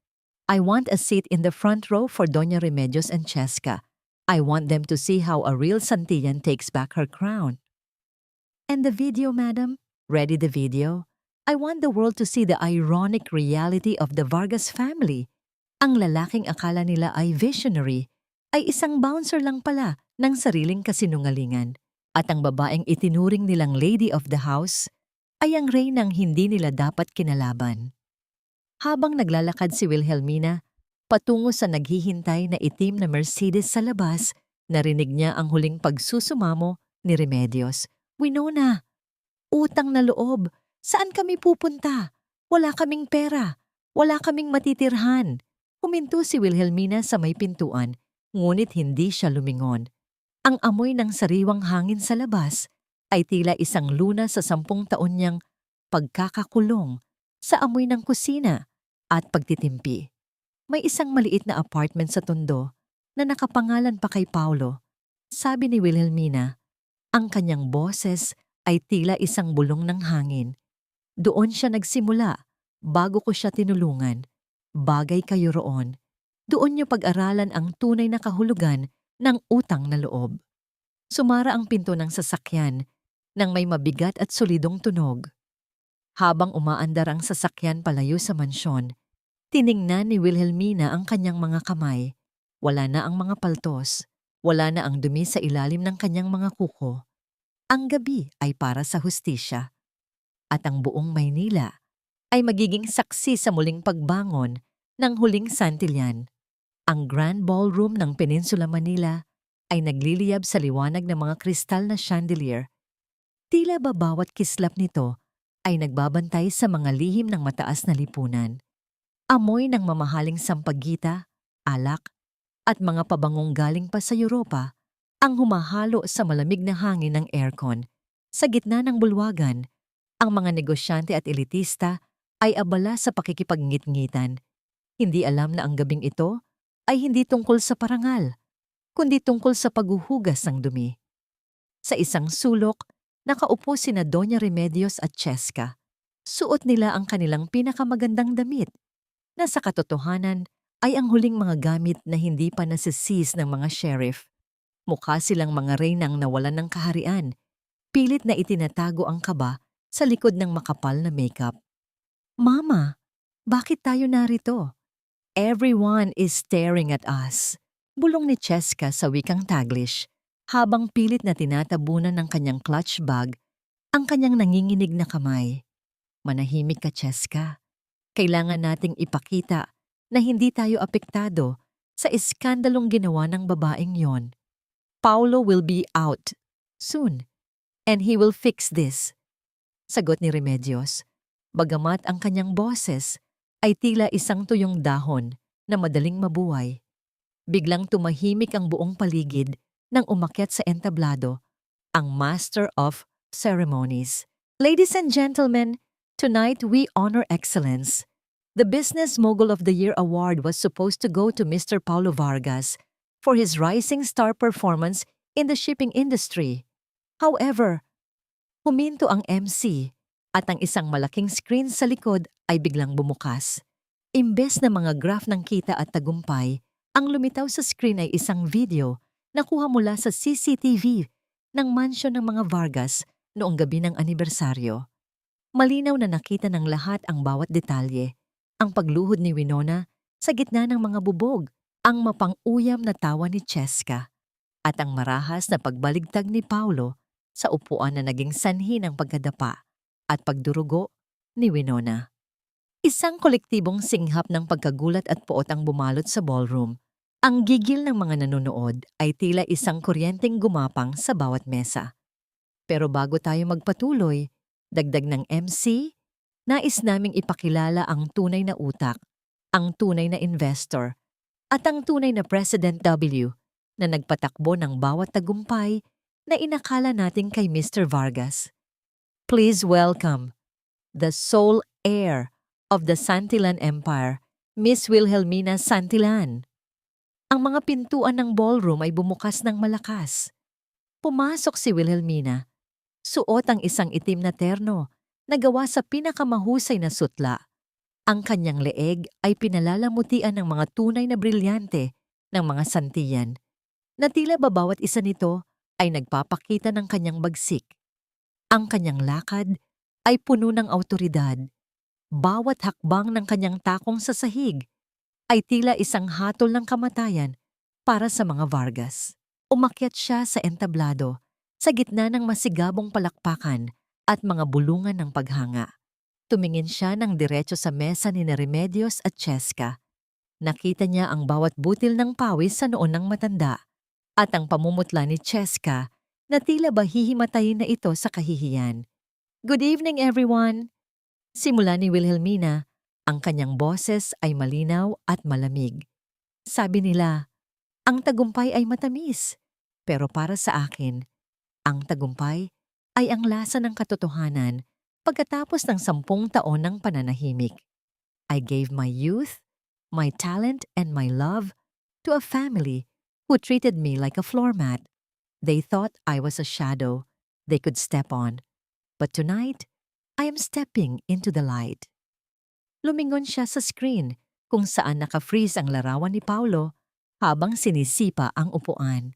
I want a seat in the front row for Doña Remedios and Cheska. I want them to see how a real Santillan takes back her crown. And the video, madam? Ready the video? I want the world to see the ironic reality of the Vargas family. Ang lalaking akala nila ay visionary, ay isang bouncer lang pala ng sariling kasinungalingan. At ang babaeng itinuring nilang lady of the house ay ang reynang hindi nila dapat kinalaban. Habang naglalakad si Wilhelmina, patungo sa naghihintay na itim na Mercedes sa labas, narinig niya ang huling pagsusumamo ni Remedios. Winona, utang na loob. Saan kami pupunta? Wala kaming pera. Wala kaming matitirhan. Huminto si Wilhelmina sa may pintuan, ngunit hindi siya lumingon. Ang amoy ng sariwang hangin sa labas ay tila isang luna sa 10 taon niyang pagkakakulong sa amoy ng kusina at pagtitimpi. May isang maliit na apartment sa Tondo na nakapangalan pa kay Paulo. Sabi ni Wilhelmina, ang kanyang boses ay tila isang bulong ng hangin. Doon siya nagsimula, bago ko siya tinulungan. Bagay kayo roon. Doon niyo pag-aralan ang tunay na kahulugan ng utang na loob. Sumara ang pinto ng sasakyan nang may mabigat at solidong tunog. Habang umaandar ang sasakyan palayo sa mansyon, tiningnan ni Wilhelmina ang kanyang mga kamay. Wala na ang mga paltos, wala na ang dumi sa ilalim ng kanyang mga kuko. Ang gabi ay para sa hustisya. At ang buong Maynila ay magiging saksi sa muling pagbangon ng huling Santillan. Ang Grand Ballroom ng Peninsula Manila ay nagliliyab sa liwanag ng mga kristal na chandelier. Tila ba bawat kislap nito ay nagbabantay sa mga lihim ng mataas na lipunan. Amoy ng mamahaling sampagita, alak, at mga pabangong galing pa sa Europa ang humahalo sa malamig na hangin ng aircon. Sa gitna ng bulwagan, ang mga negosyante at elitista ay abala sa pakikipag-ngit-ngitan. Hindi alam na ang gabing ito ay hindi tungkol sa parangal, kundi tungkol sa paghuhugas ng dumi. Sa isang sulok, nakaupo sina Doña Remedios at Cheska. Suot nila ang kanilang pinakamagandang damit, na sa katotohanan ay ang huling mga gamit na hindi pa nasisis ng mga sheriff. Mukha silang mga reynang nawalan ng kaharian, pilit na itinatago ang kaba sa likod ng makapal na makeup. Mama, bakit tayo narito? Everyone is staring at us. Bulong ni Cheska sa wikang Taglish, habang pilit na tinatabunan ng kanyang clutch bag ang kanyang nanginginig na kamay. Manahimik ka, Cheska. Kailangan nating ipakita na hindi tayo apektado sa iskandalong ginawa ng babaeng yon. Paulo will be out soon, and he will fix this. Sagot ni Remedios, bagamat ang kanyang boses ay tila isang tuyong dahon na madaling mabuhay. Biglang tumahimik ang buong paligid nang umakyat sa entablado ang Master of Ceremonies. Ladies and gentlemen, tonight we honor excellence. The Business Mogul of the Year award was supposed to go to Mr. Paulo Vargas for his rising star performance in the shipping industry. However, huminto ang MC at ang isang malaking screen sa likod ay biglang bumukas. Imbes na mga graph ng kita at tagumpay, ang lumitaw sa screen ay isang video na kuha mula sa CCTV ng mansyon ng mga Vargas noong gabi ng anibersaryo. Malinaw na nakita ng lahat ang bawat detalye, ang pagluhod ni Winona sa gitna ng mga bubog, ang mapang-uyam na tawa ni Cheska, at ang marahas na pagbaligtag ni Paulo sa upuan na naging sanhi ng pagkadapa at pagdurugo ni Winona. Isang kolektibong singhap ng pagkagulat at poot ang bumalot sa ballroom. Ang gigil ng mga nanonood ay tila isang kuryenteng gumapang sa bawat mesa. Pero bago tayo magpatuloy, dagdag ng MC, nais naming ipakilala ang tunay na utak, ang tunay na investor, at ang tunay na President W na nagpatakbo ng bawat tagumpay na inakala natin kay Mr. Vargas. Please welcome the sole heir of the Santillan Empire, Miss Wilhelmina Santillan. Ang mga pintuan ng ballroom ay bumukas ng malakas. Pumasok si Wilhelmina. Suot ang isang itim na terno na gawa sa pinakamahusay na sutla. Ang kanyang leeg ay pinalalamutian ng mga tunay na brilyante ng mga santiyan, na tila ba bawat isa nito ay nagpapakita ng kanyang bagsik. Ang kanyang lakad ay puno ng awtoridad. Bawat hakbang ng kanyang takong sa sahig ay tila isang hatol ng kamatayan para sa mga Vargas. Umakyat siya sa entablado sa gitna ng masigabong palakpakan at mga bulungan ng paghanga. Tumingin siya ng diretso sa mesa ni Remedios at Cheska. Nakita niya ang bawat butil ng pawis sa noon ng matanda at ang pamumutla ni Cheska na tila ba hihimatayin na ito sa kahihiyan. Good evening, everyone! Simula ni Wilhelmina, ang kanyang boses ay malinaw at malamig. Sabi nila, ang tagumpay ay matamis, pero para sa akin, ang tagumpay ay ang lasa ng katotohanan pagkatapos ng 10 taon ng pananahimik. I gave my youth, my talent, and my love to a family who treated me like a floor mat. They thought I was a shadow they could step on. But tonight, I am stepping into the light. Lumingon siya sa screen kung saan naka-freeze ang larawan ni Paulo habang sinisipa ang upuan.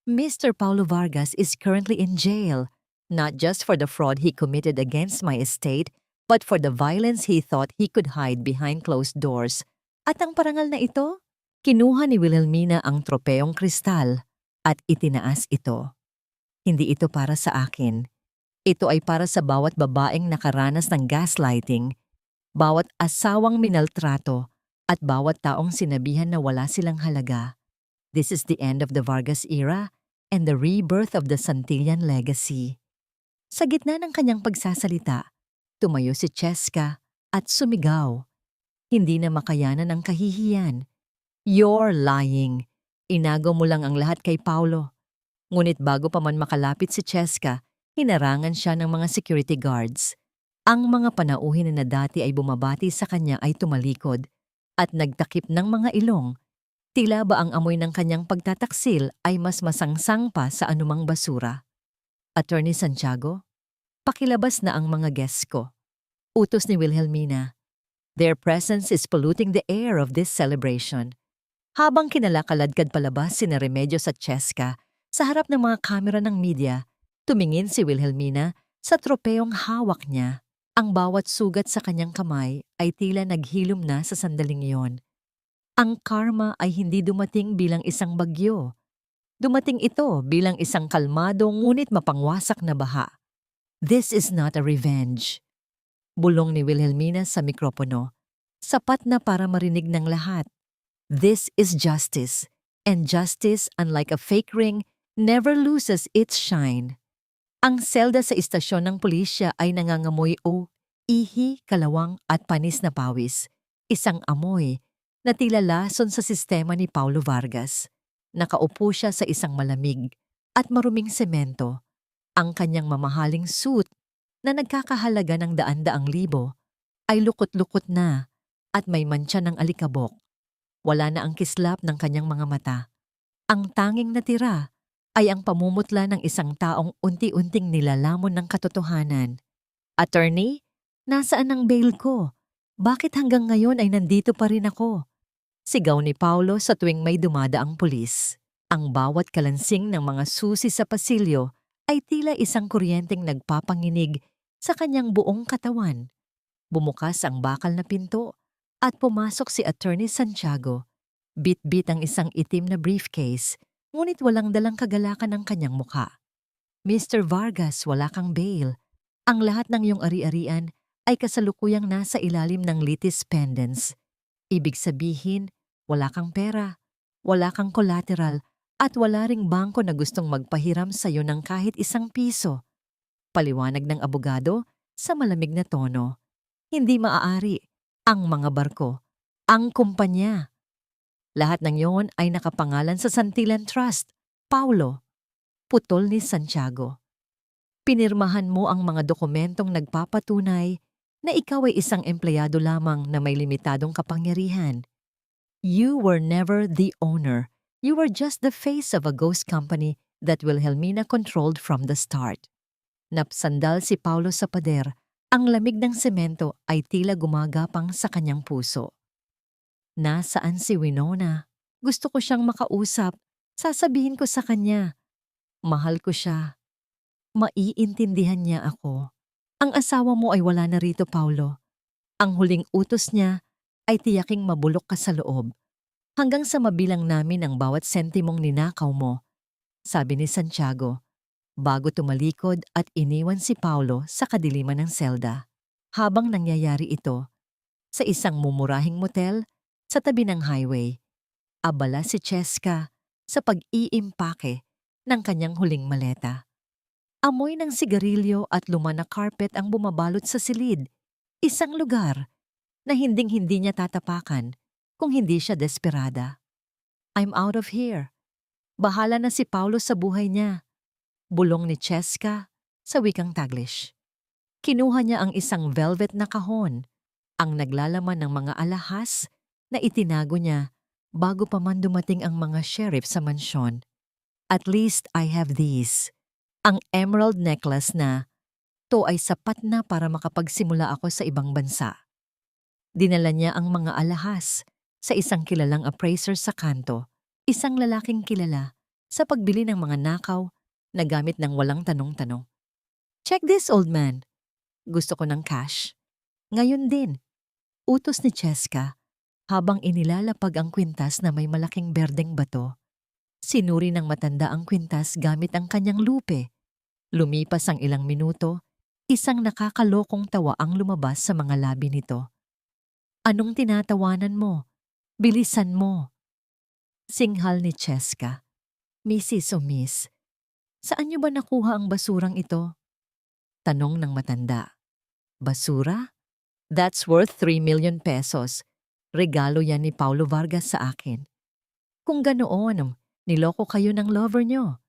Mr. Paulo Vargas is currently in jail, not just for the fraud he committed against my estate, but for the violence he thought he could hide behind closed doors. At ang parangal na ito, kinuha ni Wilhelmina ang tropeyong kristal at itinaas ito. Hindi ito para sa akin. Ito ay para sa bawat babaeng nakaranas ng gaslighting, bawat asawang minaltrato, at bawat taong sinabihan na wala silang halaga. This is the end of the Vargas era and the rebirth of the Santillan legacy. Sa gitna ng kanyang pagsasalita, tumayo si Cheska at sumigaw. Hindi na makayanan ang kahihiyan. You're lying. Inagaw mo lang ang lahat kay Paulo. Ngunit bago pa man makalapit si Cheska, hinarangan siya ng mga security guards. Ang mga panauhin na dati ay bumabati sa kanya ay tumalikod at nagtakip ng mga ilong. Tila ba ang amoy ng kanyang pagtataksil ay mas masangsang pa sa anumang basura. Attorney Santiago, pakilabas na ang mga guests ko. Utos ni Wilhelmina. Their presence is polluting the air of this celebration. Habang kinalakaladkad palabas sina Remedios at Cheska sa harap ng mga kamera ng media, tumingin si Wilhelmina sa tropeyong hawak niya. Ang bawat sugat sa kanyang kamay ay tila naghilom na sa sandaling iyon. Ang karma ay hindi dumating bilang isang bagyo. Dumating ito bilang isang kalmadong ngunit mapangwasak na baha. This is not a revenge. Bulong ni Wilhelmina sa mikropono. Sapat na para marinig ng lahat. This is justice. And justice, unlike a fake ring, never loses its shine. Ang selda sa istasyon ng pulisya ay nangangamoy ihi, kalawang at panis na pawis. Isang amoy na tila lason sa sistema ni Paulo Vargas. Nakaupo siya sa isang malamig at maruming semento. Ang kanyang mamahaling suit na nagkakahalaga ng daan-daang libo ay lukot-lukot na at may mantsa ng alikabok. Wala na ang kislap ng kanyang mga mata. Ang tanging natira ay ang pamumutla ng isang taong unti-unting nilalamon ng katotohanan. Attorney, nasaan ang bail ko? Bakit hanggang ngayon ay nandito pa rin ako? Sigaw ni Paulo sa tuwing may dumadaang pulis. Ang bawat kalansing ng mga susi sa pasilyo ay tila isang kuryenteng nagpapanginig sa kanyang buong katawan. Bumukas ang bakal na pinto at pumasok si Attorney Santiago. Bit-bit ang isang itim na briefcase, ngunit walang dalang kagalakan ang kanyang mukha. Mr. Vargas, wala kang bail. Ang lahat ng iyong ari-arian ay kasalukuyang nasa ilalim ng litis pendens. Ibig sabihin, wala kang pera, wala kang collateral, at wala ring bangko na gustong magpahiram sa iyo ng kahit isang piso. Paliwanag ng abogado sa malamig na tono. Hindi maaari ang mga barko, ang kumpanya. Lahat ng yon ay nakapangalan sa Santillan Trust, Paulo. Putol ni Santiago. Pinirmahan mo ang mga dokumentong nagpapatunay na ikaw ay isang empleyado lamang na may limitadong kapangyarihan. You were never the owner. You were just the face of a ghost company that Wilhelmina controlled from the start. Napsandal si Paulo sa pader. Ang lamig ng semento ay tila gumagapang sa kanyang puso. Nasaan si Winona? Gusto ko siyang makausap. Sasabihin ko sa kanya. Mahal ko siya. Maiintindihan niya ako. Ang asawa mo ay wala na rito, Paulo. Ang huling utos niya ay tiyaking mabulok ka sa loob. Hanggang sa mabilang namin ang bawat sentimong ninakaw mo, sabi ni Santiago, bago tumalikod at iniwan si Paulo sa kadiliman ng selda. Habang nangyayari ito, sa isang mumurahing motel sa tabi ng highway, abala si Cheska sa pag-iimpake ng kanyang huling maleta. Amoy ng sigarilyo at luma na carpet ang bumabalot sa silid, isang lugar na hinding-hindi niya tatapakan kung hindi siya desperada. I'm out of here. Bahala na si Paulo sa buhay niya. Bulong ni Cheska sa wikang Taglish. Kinuha niya ang isang velvet na kahon, ang naglalaman ng mga alahas na itinago niya bago pa man dumating ang mga sheriff sa mansyon. At least I have these. Ang emerald necklace na, to ay sapat na para makapagsimula ako sa ibang bansa. Dinala niya ang mga alahas sa isang kilalang appraiser sa kanto, isang lalaking kilala sa pagbili ng mga nakaw na gamit ng walang tanong-tanong. Check this, old man. Gusto ko ng cash. Ngayon din, utos ni Cheska habang inilalapag ang kwintas na may malaking berdeng bato. Sinuri ng matanda ang kwintas gamit ang kanyang lupe. Lumipas ang ilang minuto, isang nakakalokong tawa ang lumabas sa mga labi nito. Anong tinatawanan mo? Bilisan mo. Singhal ni Cheska. Mrs. o Miss, saan niyo ba nakuha ang basurang ito? Tanong ng matanda. Basura? That's worth 3 million pesos. Regalo yan ni Paulo Vargas sa akin. Kung ganoon, niloko kayo ng lover niyo.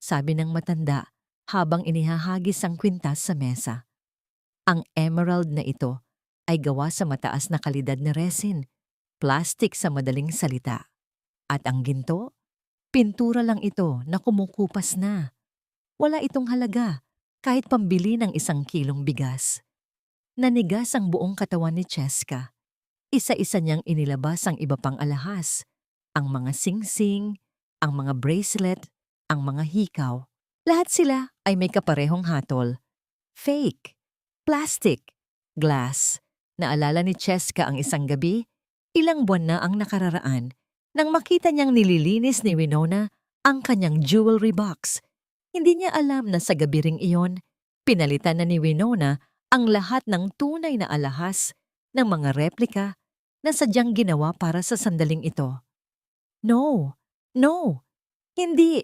Sabi ng matanda habang inihahagis ang kwintas sa mesa. Ang emerald na ito ay gawa sa mataas na kalidad na resin, plastic sa madaling salita. At ang ginto? Pintura lang ito na kumukupas na. Wala itong halaga kahit pambili ng 1 kilong bigas. Nanigas ang buong katawan ni Cheska. Isa-isa niyang inilabas ang iba pang alahas, ang mga singsing, ang mga bracelet, ang mga hikaw. Lahat sila ay may kaparehong hatol. Fake, plastic, glass. Naalala ni Cheska ang isang gabi, ilang buwan na ang nakararaan, nang makita niyang nililinis ni Winona ang kanyang jewelry box. Hindi niya alam na sa gabi ring iyon, pinalitan na ni Winona ang lahat ng tunay na alahas ng mga replika na sadyang ginawa para sa sandaling ito. No, no, hindi.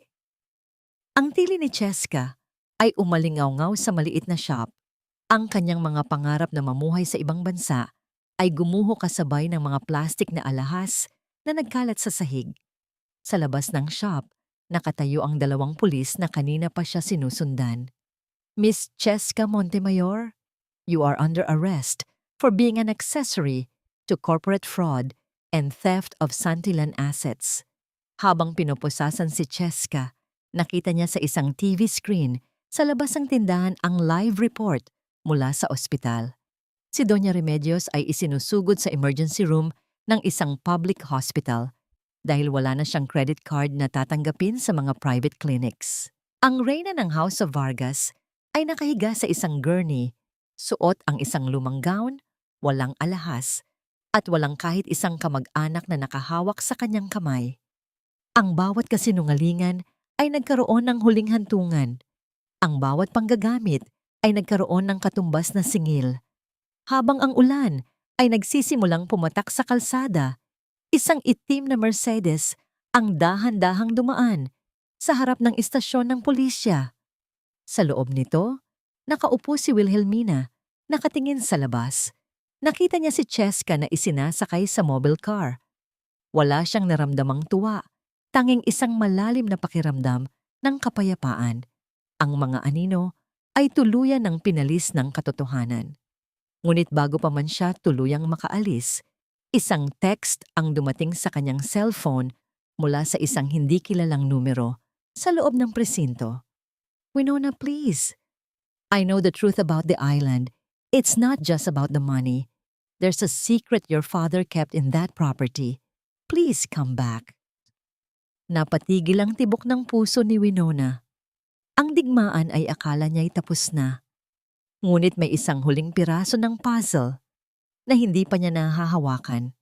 Ang tili ni Cheska ay umalingaw-ngaw sa maliit na shop. Ang kanyang mga pangarap na mamuhay sa ibang bansa ay gumuho kasabay ng mga plastik na alahas na nagkalat sa sahig. Sa labas ng shop, nakatayo ang 2 pulis na kanina pa siya sinusundan. Miss Cheska Montemayor, you are under arrest for being an accessory to corporate fraud and theft of Santillan assets. Habang pinupusasan si Cheska, nakita niya sa isang TV screen sa labas ng tindahan ang live report mula sa ospital. Si Doña Remedios ay isinusugod sa emergency room ng isang public hospital dahil wala na siyang credit card na tatanggapin sa mga private clinics. Ang reyna ng House of Vargas ay nakahiga sa isang gurney, suot ang isang lumang gown, walang alahas, at walang kahit isang kamag-anak na nakahawak sa kanyang kamay. Ang bawat kasinungalingan ay nagkaroon ng huling hantungan. Ang bawat panggagamit ay nagkaroon ng katumbas na singil. Habang ang ulan ay nagsisimulang pumatak sa kalsada, isang itim na Mercedes ang dahan-dahang dumaan sa harap ng istasyon ng pulisya. Sa loob nito, nakaupo si Wilhelmina, nakatingin sa labas. Nakita niya si Cheska na isinasakay sa mobile car. Wala siyang naramdamang tuwa, tanging isang malalim na pakiramdam ng kapayapaan. Ang mga anino ay tuluyan ng pinalis ng katotohanan. Ngunit bago pa man siya tuluyang makaalis, isang text ang dumating sa kanyang cellphone mula sa isang hindi kilalang numero sa loob ng presinto. Winona, please. I know the truth about the island. It's not just about the money. There's a secret your father kept in that property. Please come back. Napatigil ang tibok ng puso ni Winona. Ang digmaan ay akala niya'y tapos na. Ngunit may isang huling piraso ng puzzle na hindi pa niya nahahawakan.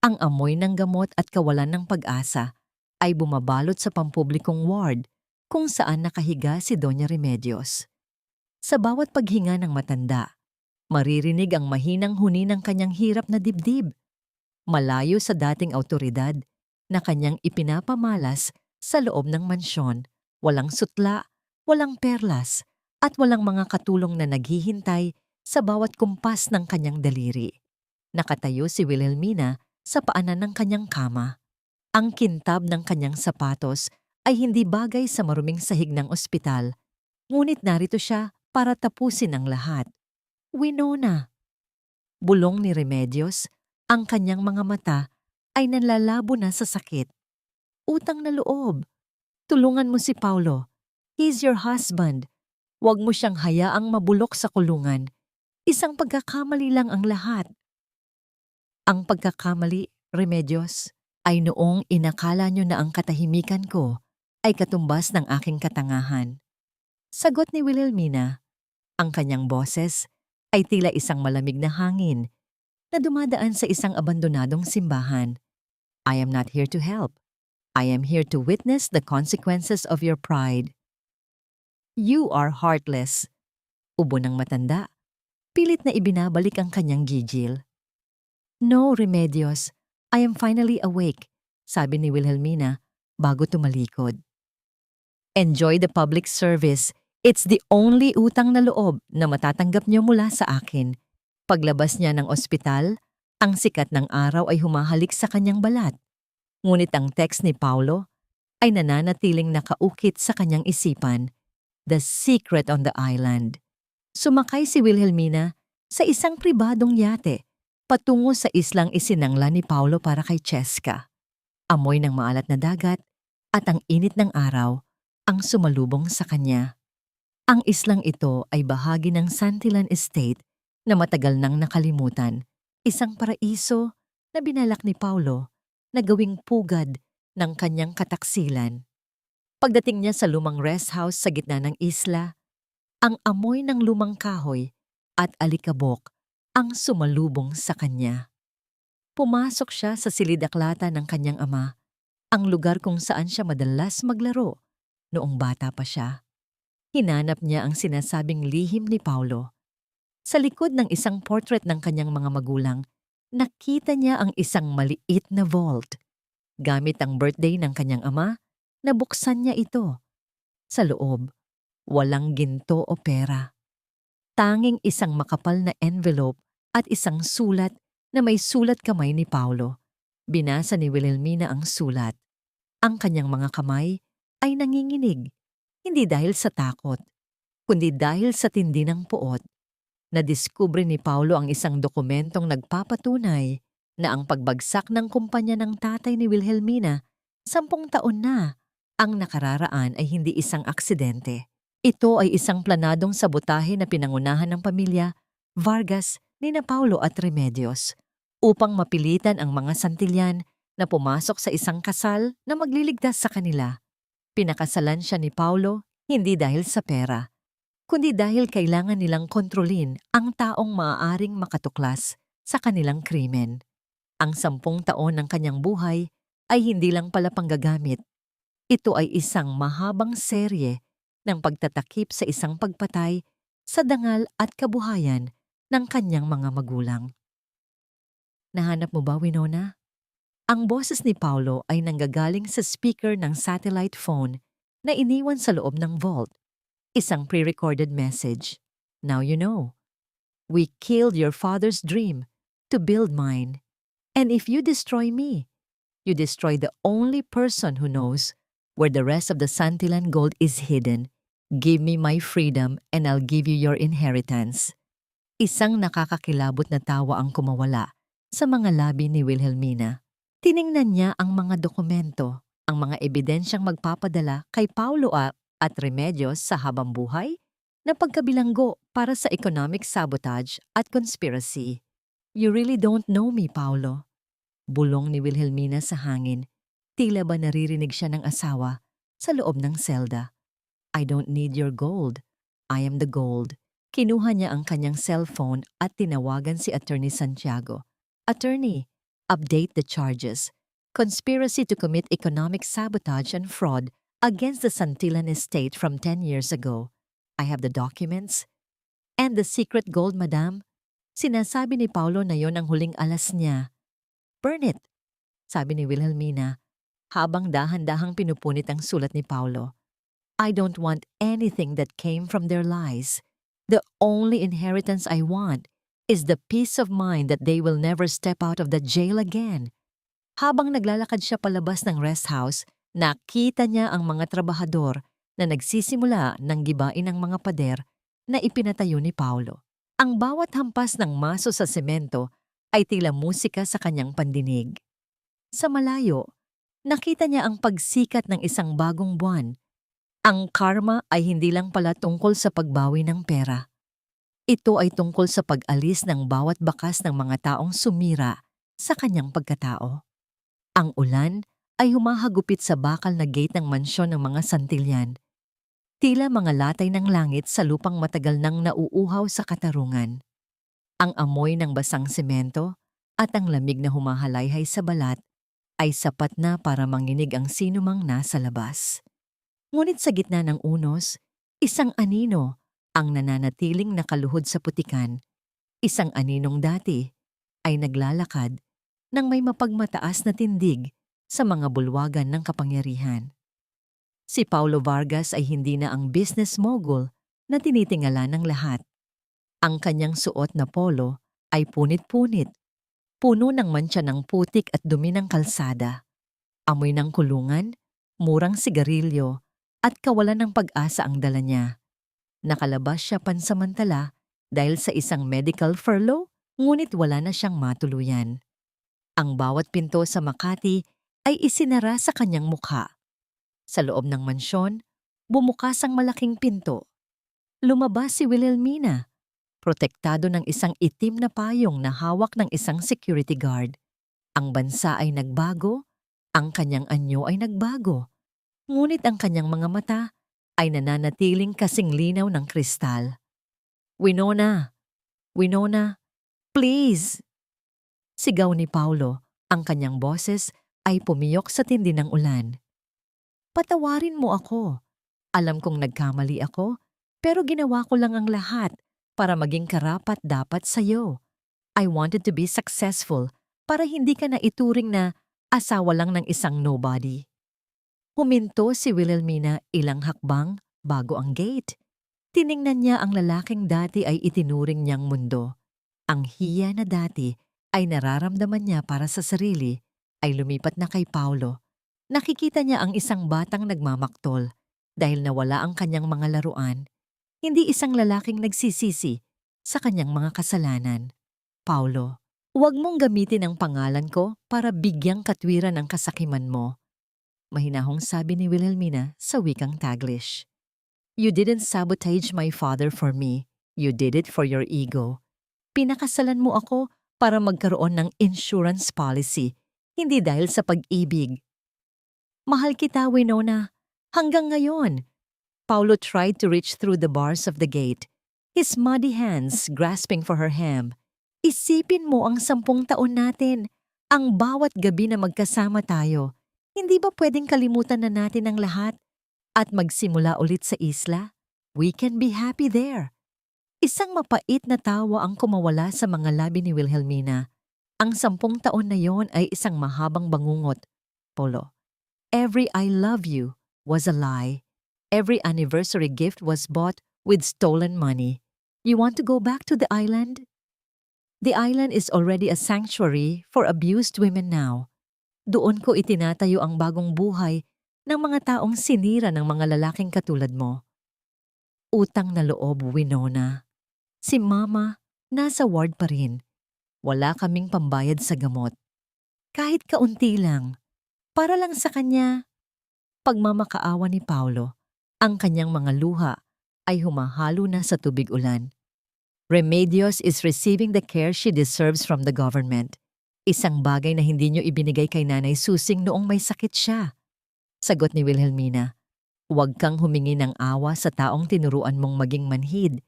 Ang amoy ng gamot at kawalan ng pag-asa ay bumabalot sa pampublikong ward kung saan nakahiga si Doña Remedios. Sa bawat paghinga ng matanda, maririnig ang mahinang huni ng kanyang hirap na dibdib, malayo sa dating awtoridad na kanyang ipinapamalas sa loob ng mansyon, walang sutla, walang perlas, at walang mga katulong na naghihintay sa bawat kumpas ng kanyang daliri. Nakatayo si Wilhelmina sa paanan ng kanyang kama. Ang kintab ng kanyang sapatos ay hindi bagay sa maruming sahig ng ospital, ngunit narito siya para tapusin ang lahat. Winona. Bulong ni Remedios, ang kanyang mga mata ay nanlalabo na sa sakit. Utang na loob. Tulungan mo si Paulo. He's your husband. Huwag mo siyang hayaang mabulok sa kulungan. Isang pagkakamali lang ang lahat. Ang pagkakamali, Remedios, ay noong inakala nyo na ang katahimikan ko ay katumbas ng aking katangahan. Sagot ni Wilhelmina, ang kanyang boses ay tila isang malamig na hangin na dumadaan sa isang abandonadong simbahan. I am not here to help. I am here to witness the consequences of your pride. You are heartless. Ubo ng matanda. Pilit na ibinabalik ang kanyang gigil. No, Remedios. I am finally awake, sabi ni Wilhelmina bago tumalikod. Enjoy the public service. It's the only utang na loob na matatanggap niyo mula sa akin. Paglabas niya ng ospital, ang sikat ng araw ay humahalik sa kanyang balat. Ngunit ang text ni Paulo ay nananatiling nakaukit sa kanyang isipan. The secret on the island. Sumakay si Wilhelmina sa isang pribadong yate patungo sa islang isinangla ni Paulo para kay Cheska. Amoy ng maalat na dagat at ang init ng araw ang sumalubong sa kanya. Ang islang ito ay bahagi ng Santillan Estate na matagal nang nakalimutan, isang paraiso na binalak ni Paulo na gawing pugad ng kanyang kataksilan. Pagdating niya sa lumang rest house sa gitna ng isla, ang amoy ng lumang kahoy at alikabok ang sumalubong sa kanya. Pumasok siya sa silid-aklata ng kanyang ama, ang lugar kung saan siya madalas maglaro noong bata pa siya. Hinanap niya ang sinasabing lihim ni Paulo. Sa likod ng isang portrait ng kanyang mga magulang, nakita niya ang isang maliit na vault. Gamit ang birthday ng kanyang ama, nabuksan niya ito. Sa loob, walang ginto o pera. Tanging isang makapal na envelope at isang sulat na may sulat kamay ni Paulo. Binasa ni Wilhelmina ang sulat. Ang kanyang mga kamay ay nanginginig, hindi dahil sa takot, kundi dahil sa tindi ng puot. Nadiskubre ni Paulo ang isang dokumentong nagpapatunay na ang pagbagsak ng kumpanya ng tatay ni Wilhelmina 10 taon na ang nakararaan ay hindi isang aksidente. Ito ay isang planadong sabotahe na pinangunahan ng pamilya Vargas ni Paulo at Remedios upang mapilitan ang mga Santillan na pumasok sa isang kasal na magliligtas sa kanila. Pinakasalan siya ni Paulo hindi dahil sa pera, kundi dahil kailangan nilang kontrolin ang taong maaaring makatuklas sa kanilang krimen. Ang 10 taon ng kanyang buhay ay hindi lang pala panggagamit. Ito ay isang mahabang serye ng pagtatakip sa isang pagpatay sa dangal at kabuhayan ng kanyang mga magulang. Nahanap mo ba, Winona? Ang boses ni Paulo ay nanggagaling sa speaker ng satellite phone na iniwan sa loob ng vault. Isang pre-recorded message. Now you know. We killed your father's dream to build mine. And if you destroy me, you destroy the only person who knows where the rest of the Santillan gold is hidden. Give me my freedom and I'll give you your inheritance. Isang nakakakilabot na tawa ang kumawala sa mga labi ni Wilhelmina. Tiningnan niya ang mga dokumento, ang mga ebidensyang magpapadala kay Paulo at Remedios sa habang buhay na pagkabilanggo para sa economic sabotage at conspiracy. You really don't know me, Paulo. Bulong ni Wilhelmina sa hangin. Tila ba naririnig siya ng asawa sa loob ng selda. I don't need your gold. I am the gold. Kinuha niya ang kanyang cellphone at tinawagan si Attorney Santiago. Attorney, update the charges. Conspiracy to commit economic sabotage and fraud against the Santillan estate from 10 years ago. I have the documents. And the secret gold, madam? Sinasabi ni Paulo na yon ang huling alas niya. Burn it, sabi ni Wilhelmina, habang dahan-dahang pinupunit ang sulat ni Paulo. I don't want anything that came from their lies. The only inheritance I want is the peace of mind that they will never step out of the jail again. Habang naglalakad siya palabas ng rest house, nakita niya ang mga trabahador na nagsisimula ng gibain ang mga pader na ipinatayo ni Paulo. Ang bawat hampas ng maso sa semento ay tila musika sa kanyang pandinig. Sa malayo, nakita niya ang pagsikat ng isang bagong buwan. Ang karma ay hindi lang pala tungkol sa pagbawi ng pera. Ito ay tungkol sa pag-alis ng bawat bakas ng mga taong sumira sa kanyang pagkatao. Ang ulan ay humahagupit sa bakal na gate ng mansyon ng mga Santillan. Tila mga latay ng langit sa lupang matagal nang nauuhaw sa katarungan. Ang amoy ng basang semento at ang lamig na humahalayhay sa balat ay sapat na para manginig ang sinumang nasa labas. Ngunit sa gitna ng unos, isang anino ang nananatiling nakaluhod sa putikan. Isang aninong dati ay naglalakad nang may mapagmataas na tindig sa mga bulwagan ng kapangyarihan. Si Paulo Vargas ay hindi na ang business mogul na tinitingala ng lahat. Ang kanyang suot na polo ay punit-punit, puno ng mantsa ng putik at dumi ng kalsada. Amoy ng kulungan, murang sigarilyo, at kawalan ng pag-asa ang dala niya. Nakalabas siya pansamantala dahil sa isang medical furlough, ngunit wala na siyang matuluyan. Ang bawat pinto sa Makati ay isinara sa kanyang mukha. Sa loob ng mansyon, bumukas ang malaking pinto. Lumabas si Wilhelmina, protektado ng isang itim na payong na hawak ng isang security guard. Ang bansa ay nagbago, ang kanyang anyo ay nagbago. Ngunit ang kanyang mga mata ay nananatiling kasing linaw ng kristal. "Winona! Winona! Please!" Sigaw ni Paulo, ang kanyang boses ay pumiyok sa tindi ng ulan. "Patawarin mo ako. Alam kong nagkamali ako, pero ginawa ko lang ang lahat para maging karapat-dapat sa'yo. I wanted to be successful para hindi ka na ituring na asawa lang ng isang nobody." Huminto si Wilhelmina ilang hakbang bago ang gate. Tiningnan niya ang lalaking dati ay itinuring niyang mundo. Ang hiya na dati ay nararamdaman niya para sa sarili ay lumipat na kay Paulo. Nakikita niya ang isang batang nagmamaktol dahil nawala ang kanyang mga laruan, hindi isang lalaking nagsisisi sa kanyang mga kasalanan. "Paulo, huwag mong gamitin ang pangalan ko para bigyang katwiran ang kasakiman mo," mahinahong sabi ni Wilhelmina sa wikang Taglish. "You didn't sabotage my father for me. You did it for your ego. Pinakasalan mo ako para magkaroon ng insurance policy, hindi dahil sa pag-ibig." "Mahal kita, Winona. Hanggang ngayon." Paulo tried to reach through the bars of the gate, his muddy hands grasping for her hem. "Isipin mo ang 10 taon natin, ang bawat gabi na magkasama tayo. Hindi ba pwedeng kalimutan na natin ang lahat at magsimula ulit sa isla? We can be happy there." Isang mapait na tawa ang kumawala sa mga labi ni Wilhelmina. Ang 10 taon na yon ay isang mahabang bangungot. "Paulo, every I love you was a lie. Every anniversary gift was bought with stolen money. You want to go back to the island? The island is already a sanctuary for abused women now. Doon ko itinatayo ang bagong buhay ng mga taong sinira ng mga lalaking katulad mo." Utang na loob, Winona. Si Mama, nasa ward pa rin. Wala kaming pambayad sa gamot. Kahit kaunti lang. Para lang sa kanya. Pagmamakaawa ni Paulo, ang kanyang mga luha ay humahalo na sa tubig ulan. Remedios is receiving the care she deserves from the government. Isang bagay na hindi niyo ibinigay kay Nanay Susing noong may sakit siya. Sagot ni Wilhelmina. "Huwag kang humingi ng awa sa taong tinuruan mong maging manhid."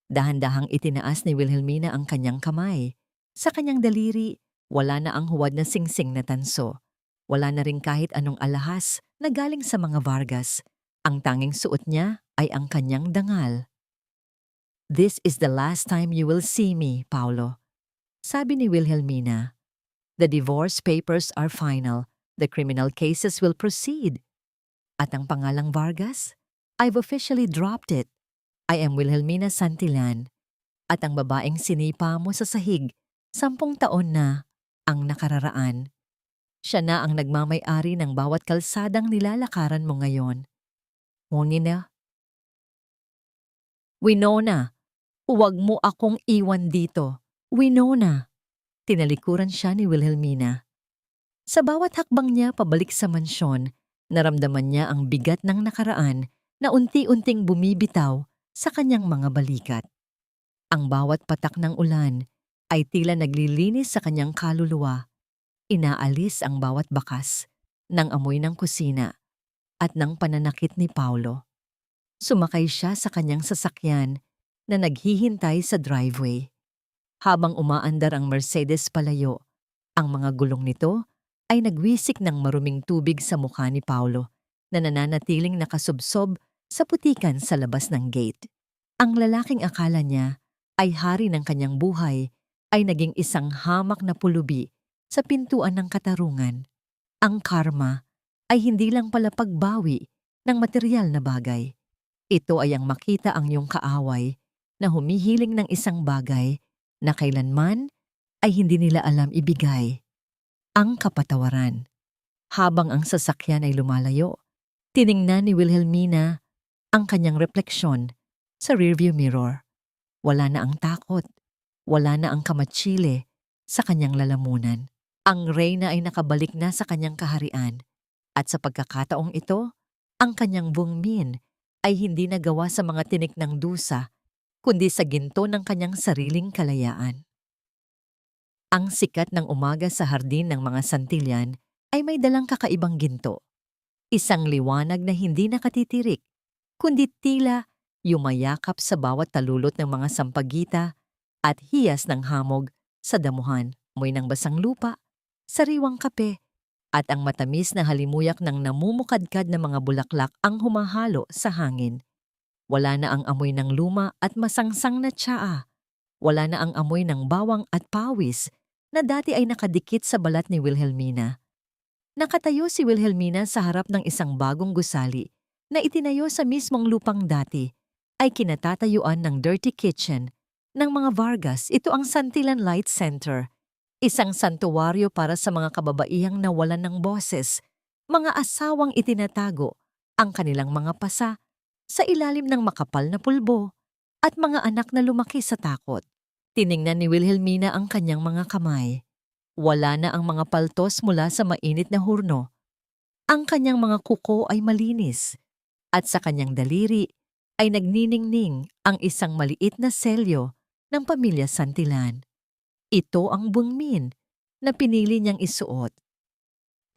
Dahan-dahang itinaas ni Wilhelmina ang kanyang kamay. Sa kanyang daliri, wala na ang huwad na singsing na tanso. Wala na rin kahit anong alahas na galing sa mga Vargas. Ang tanging suot niya ay ang kanyang dangal. "This is the last time you will see me, Paulo," sabi ni Wilhelmina. "The divorce papers are final. The criminal cases will proceed. At ang pangalang Vargas? I've officially dropped it. I am Wilhelmina Santillan. At ang babaeng sinipa mo sa sahig, 10 taon na ang nakararaan. Siya na ang nagmamay-ari ng bawat kalsadang nilalakaran mo ngayon. Ngunit na, Winona, huwag mo akong iwan dito. Winona." Tinalikuran siya ni Wilhelmina. Sa bawat hakbang niya pabalik sa mansyon, naramdaman niya ang bigat ng nakaraan na unti-unting bumibitaw sa kanyang mga balikat. Ang bawat patak ng ulan ay tila naglilinis sa kanyang kaluluwa. Inaalis ang bawat bakas ng amoy ng kusina at ng pananakit ni Paulo. Sumakay siya sa kanyang sasakyan na naghihintay sa driveway. Habang umaandar ang Mercedes palayo, ang mga gulong nito ay nagwisik ng maruming tubig sa mukha ni Paulo na nananatiling nakasubsob sa putikan sa labas ng gate. Ang lalaking akala niya ay hari ng kanyang buhay ay naging isang hamak na pulubi sa pintuan ng katarungan. Ang karma ay hindi lang pala pagbawi ng material na bagay. Ito ay ang makita ang iyong kaaway na humihiling ng isang bagay na kailanman ay hindi nila alam ibigay. Ang kapatawaran. Habang ang sasakyan ay lumalayo, tiningnan ni Wilhelmina ang kanyang refleksyon sa rearview mirror. Wala na ang takot, wala na ang kamatsile sa kanyang lalamunan. Ang reyna ay nakabalik na sa kanyang kaharian at sa pagkakataong ito, ang kanyang bungmin ay hindi nagawa sa mga tinik ng dusa kundi sa ginto ng kanyang sariling kalayaan. Ang sikat ng umaga sa hardin ng mga Santillan ay may dalang kakaibang ginto. Isang liwanag na hindi nakatitirik, kundi tila yumayakap sa bawat talulot ng mga sampagita at hiyas ng hamog sa damuhan, moy ng basang lupa, sariwang kape, at ang matamis na halimuyak ng namumukadkad na mga bulaklak ang humahalo sa hangin. Wala na ang amoy ng luma at masangsang na tsaa. Wala na ang amoy ng bawang at pawis na dati ay nakadikit sa balat ni Wilhelmina. Nakatayo si Wilhelmina sa harap ng isang bagong gusali na itinayo sa mismong lupang dati ay kinatatayuan ng dirty kitchen ng mga Vargas. Ito ang Santillan Light Center, isang santuwaryo para sa mga kababaihang nawalan ng boses, mga asawang itinatago ang kanilang mga pasa sa ilalim ng makapal na pulbo at mga anak na lumaki sa takot. Tiningnan ni Wilhelmina ang kanyang mga kamay. Wala na ang mga paltos mula sa mainit na hurno. Ang kanyang mga kuko ay malinis at sa kanyang daliri ay nagniningning ang isang maliit na selyo ng pamilya Santillan. Ito ang bungmin na pinili niyang isuot.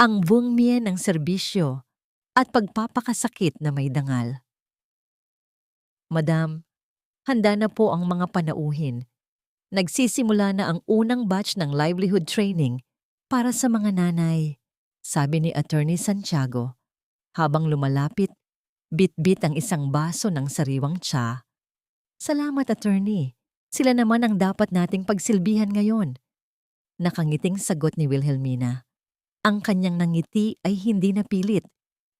Ang bungmien ng serbisyo at pagpapakasakit na may dangal. Madam, handa na po ang mga panauhin. Nagsisimula na ang unang batch ng livelihood training para sa mga nanay, sabi ni Attorney Santiago. Habang lumalapit, bit-bit ang isang baso ng sariwang tsa. Salamat, Attorney. Sila naman ang dapat nating pagsilbihan ngayon. Nakangiting sagot ni Wilhelmina. Ang kanyang nangiti ay hindi napilit.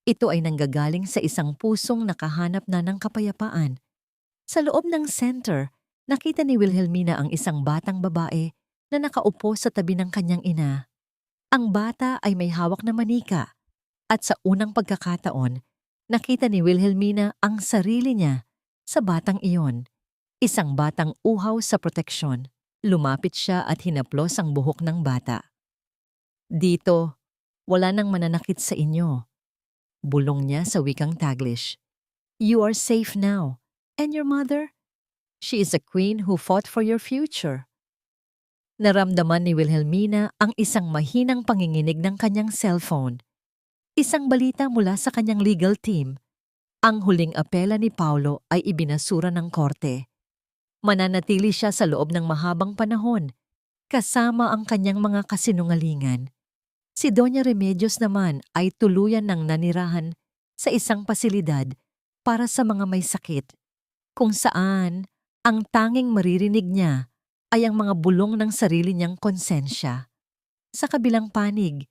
Ito ay nanggagaling sa isang pusong nakahanap na ng kapayapaan. Sa loob ng center, nakita ni Wilhelmina ang isang batang babae na nakaupo sa tabi ng kanyang ina. Ang bata ay may hawak na manika at sa unang pagkakataon, nakita ni Wilhelmina ang sarili niya sa batang iyon. Isang batang uhaw sa proteksyon. Lumapit siya at hinaplos ang buhok ng bata. Dito, wala nang mananakit sa inyo. Bulong niya sa wikang Taglish. You are safe now. And your mother? She is a queen who fought for your future. Naramdaman ni Wilhelmina ang isang mahinang panginginig ng kanyang cellphone. Isang balita mula sa kanyang legal team. Ang huling apela ni Paulo ay ibinasura ng korte. Mananatili siya sa loob ng mahabang panahon, kasama ang kanyang mga kasinungalingan. Si Doña Remedios naman ay tuluyan ng nanirahan sa isang pasilidad para sa mga may sakit, kung saan ang tanging maririnig niya ay ang mga bulong ng sarili niyang konsensya. Sa kabilang panig,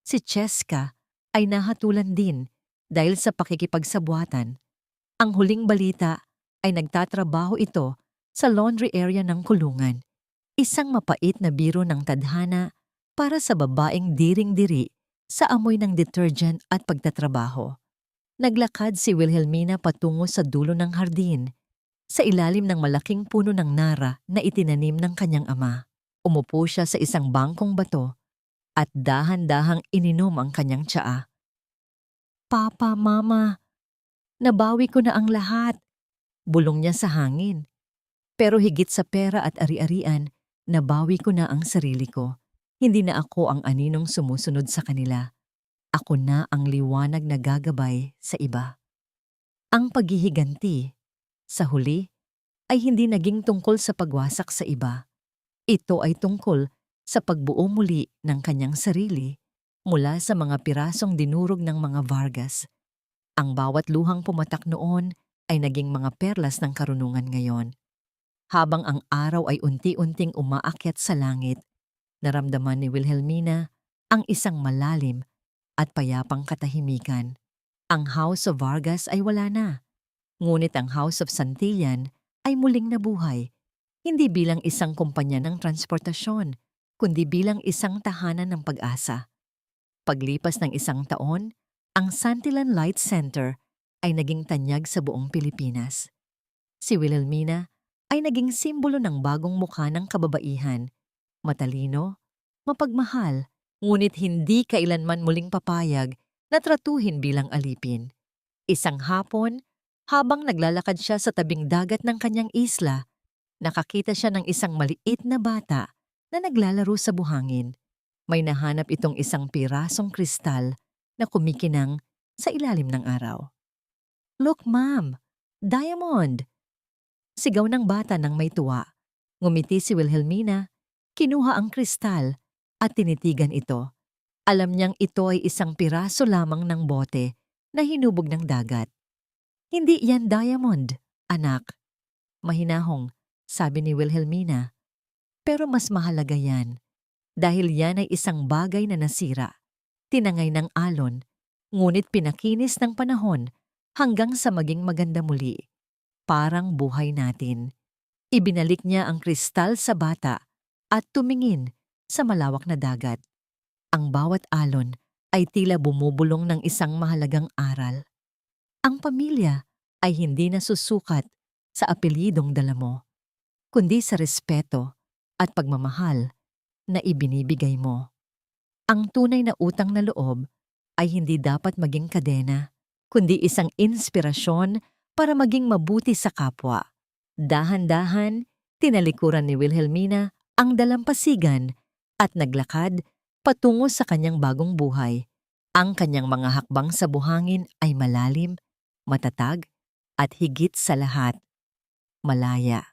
si Cheska ay nahatulan din dahil sa pakikipagsabuatan. Ang huling balita ay nagtatrabaho ito sa laundry area ng kulungan, isang mapait na biro ng tadhana para sa babaeng diring-diri sa amoy ng detergent at pagtatrabaho. Naglakad si Wilhelmina patungo sa dulo ng hardin, sa ilalim ng malaking puno ng nara na itinanim ng kanyang ama. Umupo siya sa isang bangkong bato at dahan-dahang ininom ang kanyang tsaa. Papa, Mama, nabawi ko na ang lahat, bulong niya sa hangin. Pero higit sa pera at ari-arian, nabawi ko na ang sarili ko. Hindi na ako ang aninong sumusunod sa kanila. Ako na ang liwanag na gagabay sa iba. Ang paghihiganti, sa huli, ay hindi naging tungkol sa pagwasak sa iba. Ito ay tungkol sa pagbuo muli ng kanyang sarili mula sa mga pirasong dinurog ng mga Vargas. Ang bawat luhang pumatak noon ay naging mga perlas ng karunungan ngayon. Habang ang araw ay unti-unting umaakyat sa langit, naramdaman ni Wilhelmina ang isang malalim at payapang katahimikan. Ang House of Vargas ay wala na, ngunit ang House of Santillan ay muling nabuhay, hindi bilang isang kumpanya ng transportasyon, kundi bilang isang tahanan ng pag-asa. Paglipas ng isang taon, ang Santillan Light Center ay naging tanyag sa buong Pilipinas. Si Wilhelmina ay naging simbolo ng bagong mukha ng kababaihan, matalino, mapagmahal, ngunit hindi kailanman muling papayag na tratuhin bilang alipin. Isang hapon, habang naglalakad siya sa tabing dagat ng kanyang isla, nakakita siya ng isang maliit na bata na naglalaro sa buhangin. May nahanap itong isang pirasong kristal na kumikinang sa ilalim ng araw. "Look, Ma'am! Diamond!" Sigaw ng bata nang may tuwa. Ngumiti si Wilhelmina, kinuha ang kristal at tinitigan ito. Alam niyang ito ay isang piraso lamang ng bote na hinubog ng dagat. "Hindi yan diamond, anak." Mahinahong, sabi ni Wilhelmina. "Pero mas mahalaga yan, dahil yan ay isang bagay na nasira, tinangay ng alon, ngunit pinakinis ng panahon hanggang sa maging maganda muli. Parang buhay natin." Ibinalik niya ang kristal sa bata at tumingin sa malawak na dagat. Ang bawat alon ay tila bumubulong ng isang mahalagang aral. Ang pamilya ay hindi nasusukat sa apelyidong dala mo, kundi sa respeto at pagmamahal na ibinibigay mo. Ang tunay na utang na loob ay hindi dapat maging kadena, kundi isang inspirasyon para maging mabuti sa kapwa. Dahan-dahan, tinalikuran ni Wilhelmina ang dalampasigan at naglakad patungo sa kanyang bagong buhay. Ang kanyang mga hakbang sa buhangin ay malalim, matatag, at higit sa lahat, malaya.